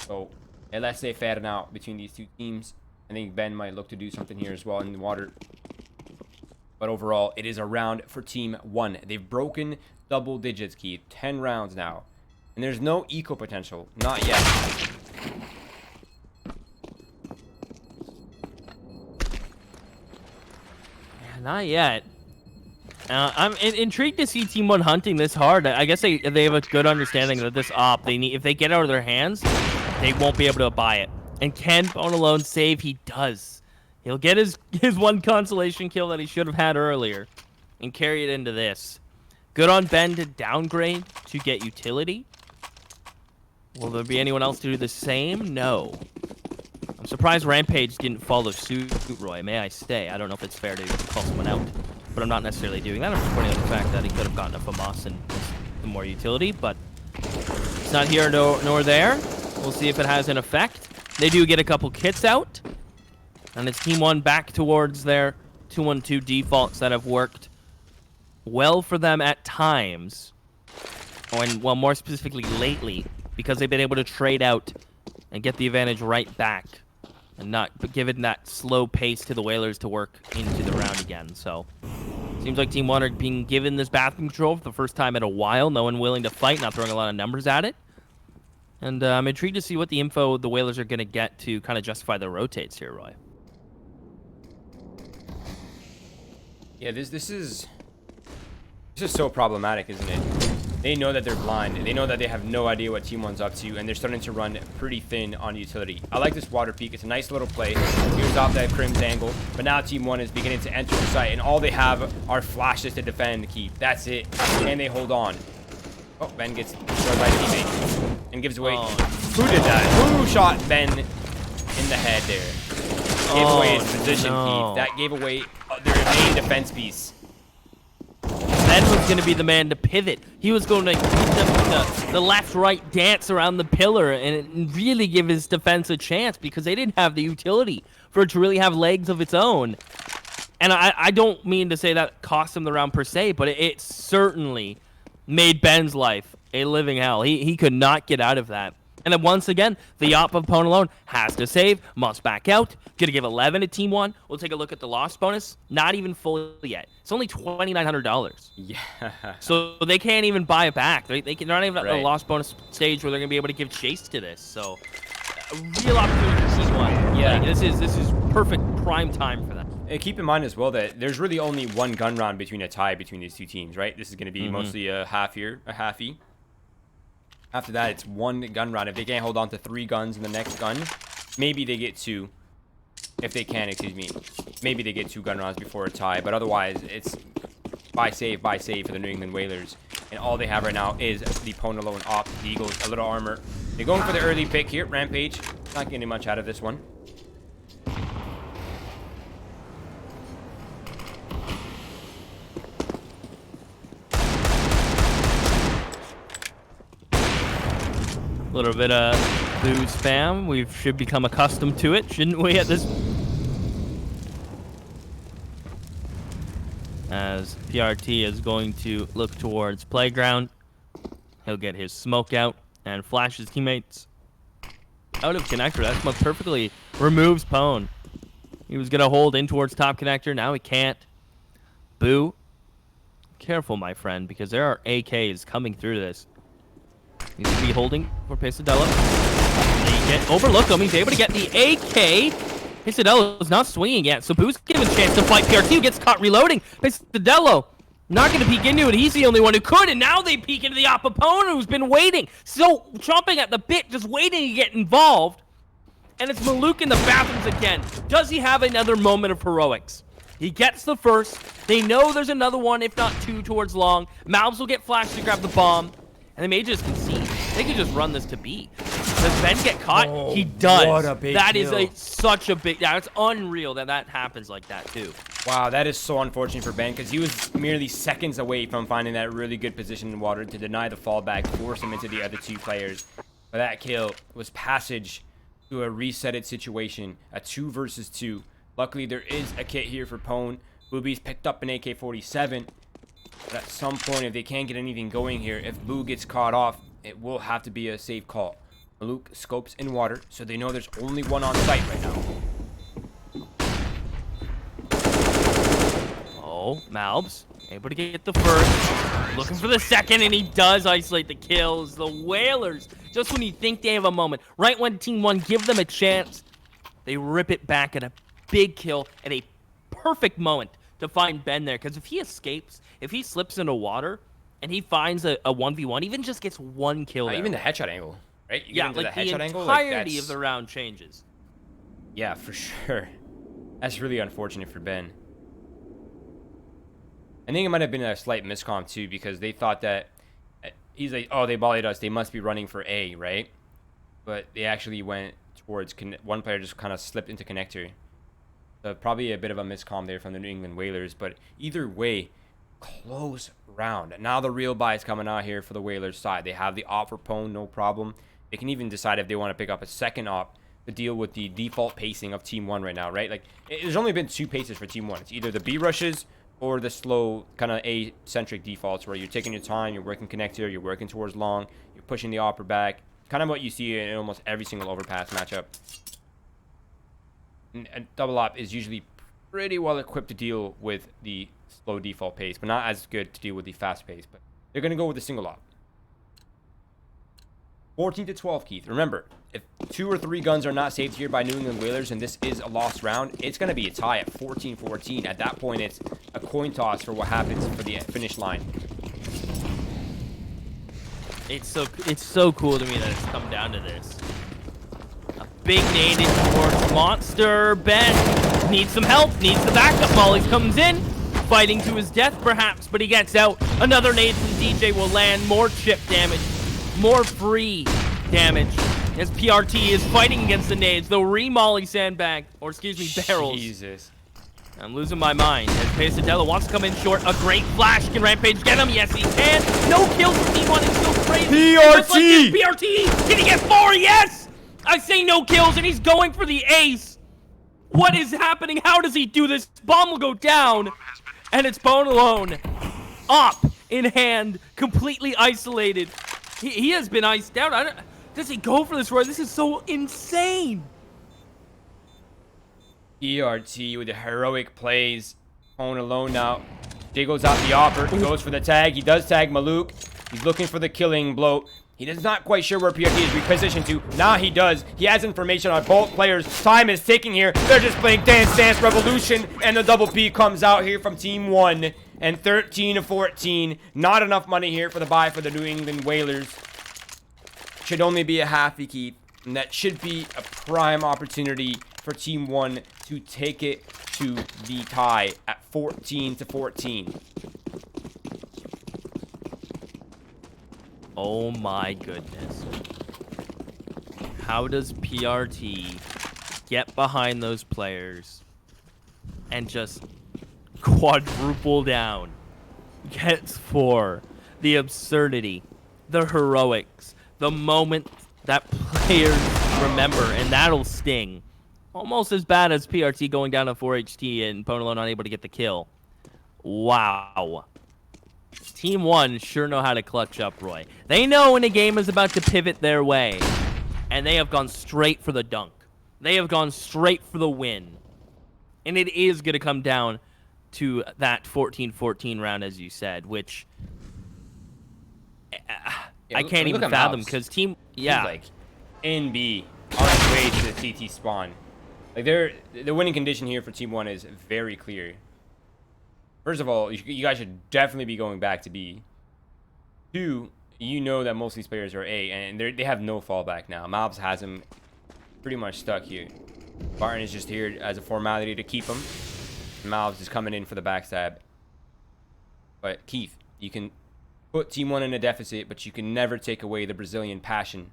So, let's say fair now between these two teams. I think Ben might look to do something here as well in the water. But overall, it is a round for TeamOne. They've broken double digits, Keith. 10 rounds now. And there's no eco potential. Not yet. Yeah, not yet. I'm intrigued to see TeamOne hunting this hard. I guess they have a good understanding that this op, they need, if they get out of their hands, they won't be able to buy it. And can Bone alone save? He does. He'll get his one consolation kill that he should have had earlier and carry it into this. Good on Ben to downgrade to get utility. Will there be anyone else to do the same? No. I'm surprised Rampage didn't follow suit, Roy. May I stay? I don't know if it's fair to call someone out, but I'm not necessarily doing that. I'm just pointing out the fact that he could have gotten a FAMAS and some more utility, but it's not here nor there. We'll see if it has an effect. They do get a couple kits out. And it's TeamOne back towards their 2-1-2 defaults that have worked well for them at times. And, well, more specifically lately, because they've been able to trade out and get the advantage right back. And not give it that slow pace to the Whalers to work into the round again. So, seems like TeamOne are being given this bathroom control for the first time in a while. No one willing to fight, not throwing a lot of numbers at it. And I'm intrigued to see what the info the Whalers are going to get to kind of justify their rotates here, Roy. Yeah, this is so problematic, isn't it? They know that they're blind. They know that they have no idea what TeamOne's up to, and they're starting to run pretty thin on utility. I like this water peak. It's a nice little play. Here's off that Crim's angle, but now TeamOne is beginning to enter the site, and all they have are flashes to defend the keep. That's it. Can they hold on? Oh, Ben gets destroyed by teammate and gives away. Oh. Who did that? Who shot Ben in the head there? Gave away his position, Keith. That gave away their main defense piece. Ben was going to be the man to pivot. He was going to the left-right dance around the pillar and really give his defense a chance because they didn't have the utility for it to really have legs of its own. And I don't mean to say that cost him the round per se, but it certainly made Ben's life a living hell. He could not get out of that. And then once again, the op opponent alone has to save, must back out. Gonna give 11 to TeamOne. We'll take a look at the loss bonus. Not even full yet. It's only $2,900. Yeah. So they can't even buy it back. They're not even at the loss bonus stage where they're gonna be able to give chase to this. So a real opportunity for TeamOne. Yeah. Like, this is perfect prime time for them. And keep in mind as well that there's really only one gun round between a tie between these two teams, right? This is gonna be mostly a halfie. After that, it's one gun round. If they can't hold on to 3 guns in the next gun, maybe they get 2. If they can, excuse me. Maybe they get 2 gun rounds before a tie. But otherwise, it's Buy save for the New England Whalers. And all they have right now is the Pwn alone op, the Eagles, a little armor. They're going for the early pick here. Rampage, not getting much out of this one. A little bit of blue spam. We should become accustomed to it, shouldn't we, at this? As PRT is going to look towards playground. He'll get his smoke out and flash his teammates out of connector. That smoke perfectly removes Pwn. He was going to hold in towards top connector. Now he can't. Boo. Careful, my friend, because there are AKs coming through this. He's going to be holding for Pesadelo. Overlook him. He's able to get the AK. Pesadelo is not swinging yet, so Boo's given a chance to fight PRT, who gets caught reloading. Pesadelo not going to peek into it. He's the only one who could, and now they peek into the op opponent who's been waiting. So chomping at the bit, just waiting to get involved. And it's Maluk in the bathrooms again. Does he have another moment of heroics? He gets the first. They know there's another one, if not two, towards long. Malbs will get flashed to grab the bomb. And they may just concede. They could just run this to B. Does Ben get caught? Oh, he does. what a big kill. Such a big... Yeah, it's unreal that happens like that, too. Wow, that is so unfortunate for Ben, because he was merely seconds away from finding that really good position in water to deny the fallback, force him into the other two players. But that kill was passage to a resetted situation, a 2 versus 2. Luckily, there is a kit here for Pwn. Booby's picked up an AK-47. But at some point, if they can't get anything going here, if Boo gets caught off, it will have to be a safe call. Maluk scopes in water, so they know there's only one on site right now. Oh, Malbs able to get the first. Looking for the second, and he does isolate the kills. The Whalers, just when you think they have a moment, right when TeamOne give them a chance, they rip it back at a big kill at a perfect moment to find Ben there. Because if he escapes, if he slips into water, and he finds a 1v1, even just gets one kill there. Even the headshot angle, right? You yeah, get into like the headshot angle, entirety of the round changes. Yeah, for sure. That's really unfortunate for Ben. I think it might have been a slight miscomm too, because they thought that he's like, oh, they volleyed us, they must be running for A, right? But they actually went towards one player just kind of slipped into connector. So probably a bit of a miscomm there from the New England Whalers, but either way, close round. Now the real buy is coming out here for the Whalers side. They have the op for Pwn, no problem. They can even decide if they want to pick up a second op to deal with the default pacing of TeamOne right now, right? Like, there's only been 2 paces for TeamOne. It's either the B rushes or the slow kind of A-centric defaults where you're taking your time, you're working connector, you're working towards long, you're pushing the opper back. Kind of what you see in almost every single overpass matchup. And double op is usually pretty well equipped to deal with the slow default pace, but not as good to deal with the fast pace. But they're going to go with the single op. 14-12, Keith. Remember, if 2 or 3 guns are not saved here by New England Whalers and this is a lost round, it's going to be a tie at 14-14. At that point, it's a coin toss for what happens for the finish line. It's so cool to me that it's come down to this. A big nade in towards Monster. Ben needs some help, needs the backup. Molly comes in, fighting to his death perhaps, but he gets out. Another nade from DJ will land. More chip damage, more free damage as PRT is fighting against the nades. Though re-molly sandbag, or excuse me, barrels. Jesus. I'm losing my mind as Pesadelo wants to come in short. A great flash. Can Rampage get him? Yes, he can. No kills for TeamOne. It's still crazy. PRT! Like PRT! Can he get 4? Yes! I say no kills, and he's going for the ace. What is happening? How does he do this? Bomb will go down, and it's Pwn alone. Up in hand, completely isolated. He has been iced out. Does he go for this, Roy? This is so insane. PRT with the heroic plays. Pwn alone now. Jay goes out the offer. He goes for the tag. He does tag Maluk. He's looking for the killing blow. He is not quite sure where PRT is repositioned to. Now he does. He has information on both players. Time is ticking here. They're just playing Dance Dance Revolution. And the double P comes out here from TeamOne. And 13-14. Not enough money here for the buy for the New England Whalers. Should only be a half, Keith. And that should be a prime opportunity for TeamOne to take it to the tie at 14-14. Oh my goodness. How does PRT get behind those players and just quadruple down? Gets 4. The absurdity, the heroics, the moment that players remember, and that'll sting. Almost as bad as PRT going down to 4HT and Ponalo not able to get the kill. Wow. TeamOne sure know how to clutch up, Roy. They know when a game is about to pivot their way, and they have gone straight for the dunk. They have gone straight for the win. And it is going to come down to that 14-14 round, as you said, which I can't even fathom because team, yeah, he's like in B on his way to the CT spawn. Like the winning condition here for TeamOne is very clear. First of all, you guys should definitely be going back to B. 2, you know that most of these players are A, and they have no fallback now. Malbs has him pretty much stuck here. Barton is just here as a formality to keep him. Malbs is coming in for the backstab. But Keith, you can put TeamOne in a deficit, but you can never take away the Brazilian passion.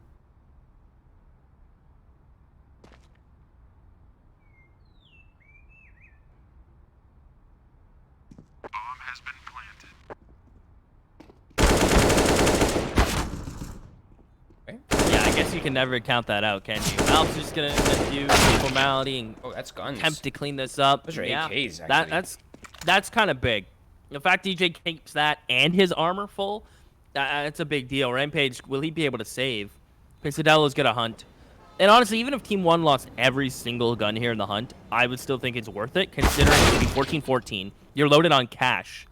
Yeah, I guess you can never count that out, can you? Mal's just gonna do formality and that's guns. attempt to clean this up. Those are yeah, AKs, actually. that's kind of big. The fact DJ keeps that and his armor full, that's a big deal. Rampage, will he be able to save? Pisadella's gonna hunt. And honestly, even if Team1 lost every single gun here in the hunt, I would still think it's worth it, considering it's gonna be 14-14. You're loaded on cash.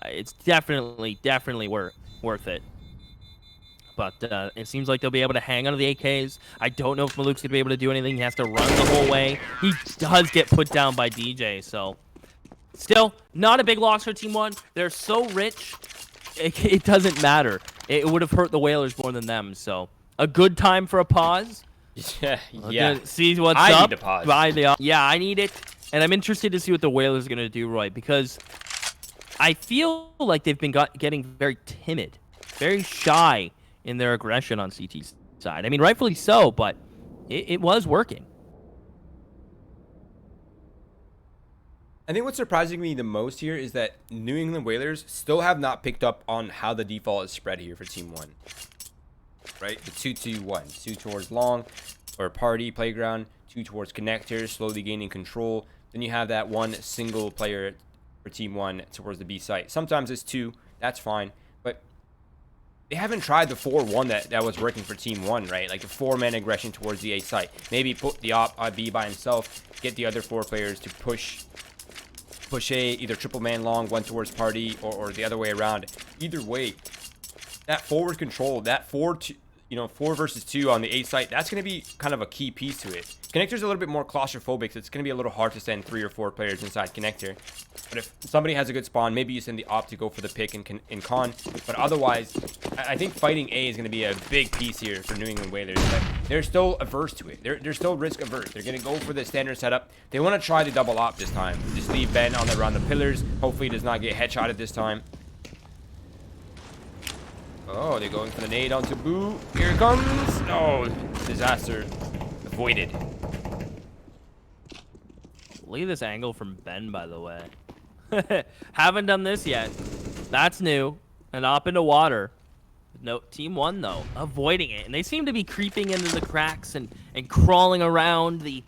It's definitely worth it. But it seems like they'll be able to hang onto the AKs. I don't know if Maluk's going to be able to do anything. He has to run the whole way. He does get put down by DJ, so... Still, not a big loss for Team1. They're so rich, it doesn't matter. It would have hurt the Whalers more than them, so... A good time for a pause. Yeah. See what's I up. need to pause. Yeah, I need it. And I'm interested to see what the Whalers are going to do, Roy, because I feel like they've been getting very timid, very shy in their aggression on CT's side. I mean, rightfully so, but it was working. I think what's surprising me the most here is that New England Whalers still have not picked up on how the default is spread here for TeamOne. Right? The 2-2-1. 2 towards long or party playground, 2 towards connectors, slowly gaining control. Then you have that one single player for TeamOne towards the B site. Sometimes it's 2. That's fine. But they haven't tried the 4-1 that was working for TeamOne, right? Like the 4-man aggression towards the A site. Maybe put the op B by himself, get the other 4 players to push A, either triple man long, 1 towards party, or the other way around. Either way, that forward control, that 4 versus 2 on the A site, that's going to be kind of a key piece to it. Connector's a little bit more claustrophobic, so it's going to be a little hard to send 3 or 4 players inside connector. But if somebody has a good spawn, maybe you send the op to go for the pick in con. But otherwise, I think fighting A is going to be a big piece here for New England Whalers. But they're still averse to it. They're still risk averse. They're going to go for the standard setup. They want to try the double op this time. Just leave Ben around the pillars. Hopefully he does not get headshotted this time. Oh, they're going for the nade onto Boo. Here it comes. Oh, disaster. Avoided. Look at this angle from Ben, by the way. Haven't done this yet. That's new. And up into water. No, TeamOne, though, avoiding it. And they seem to be creeping into the cracks and crawling around the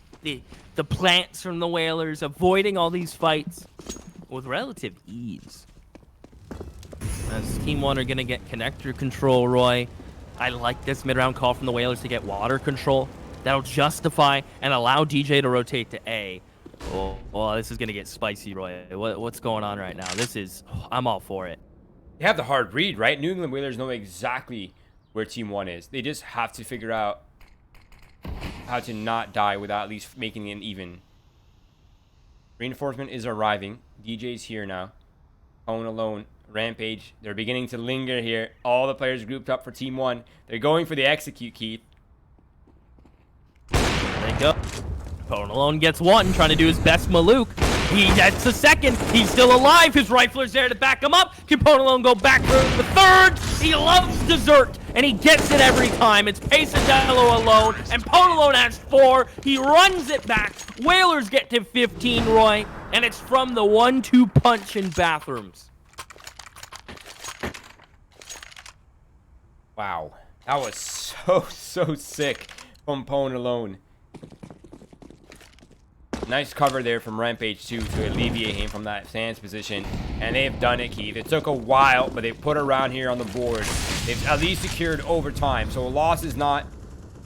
plants from the Whalers, avoiding all these fights with relative ease. As TeamOne are going to get connector control, Roy. I like this mid-round call from the Whalers to get water control. That'll justify and allow DJ to rotate to A. Oh, this is going to get spicy, Roy. What's going on right now? I'm all for it. They have the hard read, right? New England Whalers know exactly where TeamOne is. They just have to figure out how to not die without at least making it even. Reinforcement is arriving. DJ's here now. Own alone. Rampage. They're beginning to linger here. All the players grouped up for TeamOne. They're going for the execute, Keith. There they go. Phone alone gets 1, trying to do his best Maluk. He gets the second. He's still alive. His rifler's there to back him up. Can Ponalone go back for the third? He loves dessert, and he gets it every time. It's Pesadello alone, and Ponalone has 4. He runs it back. Whalers get to 15, Roy, and it's from the 1-2 punch in bathrooms. Wow. That was so sick from Ponalone. Nice cover there from Rampage 2 to alleviate him from that stance position. And they've done it, Keith. It took a while, but they put around here on the board. They've at least secured overtime. So a loss is not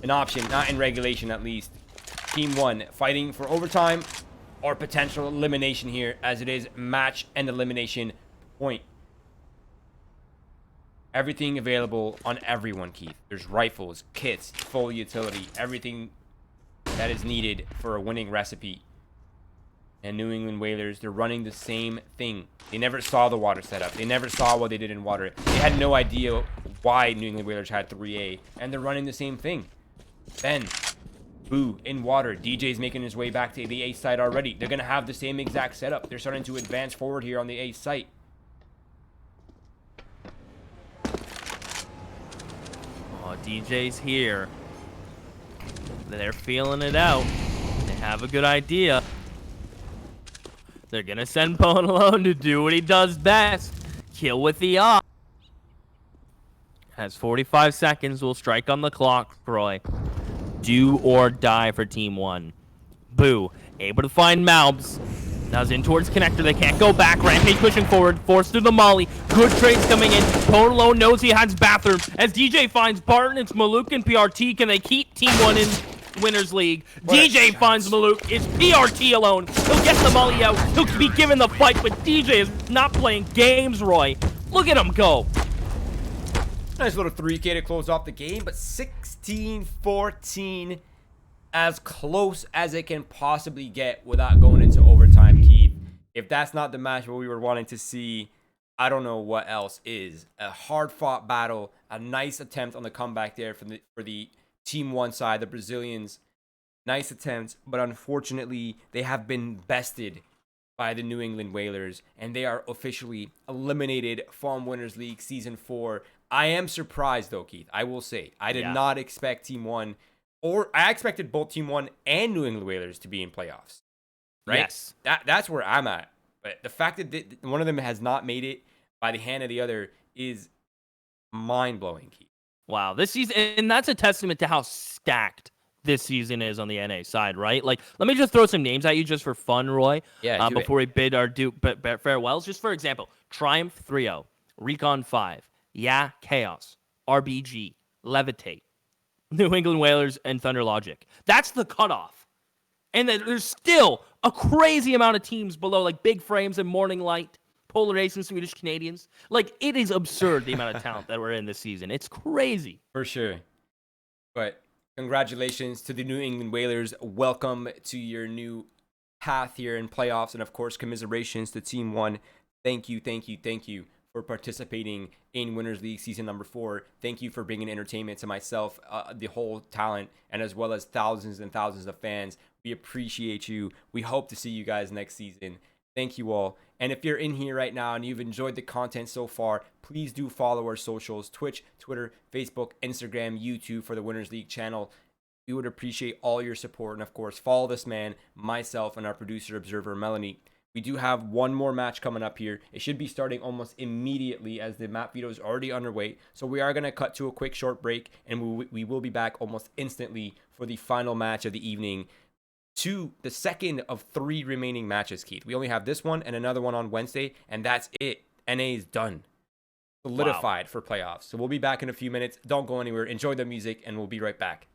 an option, not in regulation at least. TeamOne fighting for overtime or potential elimination here, as it is match and elimination point. Everything available on everyone, Keith. There's rifles, kits, full utility, everything that is needed for a winning recipe. And New England Whalers, they're running the same thing. They never saw the water setup. They never saw what they did in water. They had no idea why New England Whalers had 3A. And they're running the same thing. Then, boo, in water. DJ's making his way back to the A site already. They're going to have the same exact setup. They're starting to advance forward here on the A site. Oh, DJ's here. They're feeling it out. They have a good idea. They're going to send Ponalone to do what he does best. Kill with the eye. Has 45 seconds. Will strike on the clock, Roy. Do or die for TeamOne. Boo. Able to find Malbs. Now in towards connector. They can't go back. Rampage pushing forward. Forced through the molly. Good trades coming in. Ponalone knows he has bathroom. As DJ finds Barton, it's Maluk and PRT. Can they keep TeamOne in Winners League? DJ finds Maluk. It's PRT alone. He'll get the molly out. He'll be given the fight, but DJ is not playing games, Roy. Look at him go. Nice little 3K to close off the game, but 16-14, as close as it can possibly get without going into overtime, Keith. If that's not the match we were wanting to see, I don't know what else is. A hard-fought battle, a nice attempt on the comeback there for the TeamOne side, the Brazilians. Nice attempt, but unfortunately, they have been bested by the New England Whalers, and they are officially eliminated from Winners League Season 4. I am surprised, though, Keith. I will say, I did not expect TeamOne, or I expected both TeamOne and New England Whalers to be in playoffs. Right? Yes. That's where I'm at. But the fact that one of them has not made it by the hand of the other is mind-blowing, Keith. Wow, this season, and that's a testament to how stacked this season is on the NA side, right? Like, let me just throw some names at you just for fun, Roy. Yeah, before we bid our farewells. Just for example, Triumph 3-0, Recon 5, Yeah, Chaos, RBG, Levitate, New England Whalers, and Thunder Logic. That's the cutoff. And there's still a crazy amount of teams below, like Big Frames and Morning Light, Polar Ace and Swedish Canadians. Like, it is absurd the amount of talent that we're in this season. It's crazy. For sure. But congratulations to the New England Whalers. Welcome to your new path here in playoffs. And, of course, commiserations to TeamOne. Thank you for participating in Winners League Season number 4. Thank you for bringing entertainment to myself, the whole talent, and as well as thousands and thousands of fans. We appreciate you. We hope to see you guys next season. Thank you all. And if you're in here right now and you've enjoyed the content so far, please do follow our socials: Twitch, Twitter, Facebook, Instagram, YouTube for the Winners League channel. We would appreciate all your support. And of course, follow this man, myself, and our producer observer, Melanie. We do have one more match coming up here. It should be starting almost immediately as the map video is already underway. So we are going to cut to a quick short break, and we will be back almost instantly for the final match of the evening, to the second of 3 remaining matches, Keith. We only have this one and another one on Wednesday, and that's it. NA is done. Solidified for playoffs. So we'll be back in a few minutes. Don't go anywhere. Enjoy the music, and we'll be right back.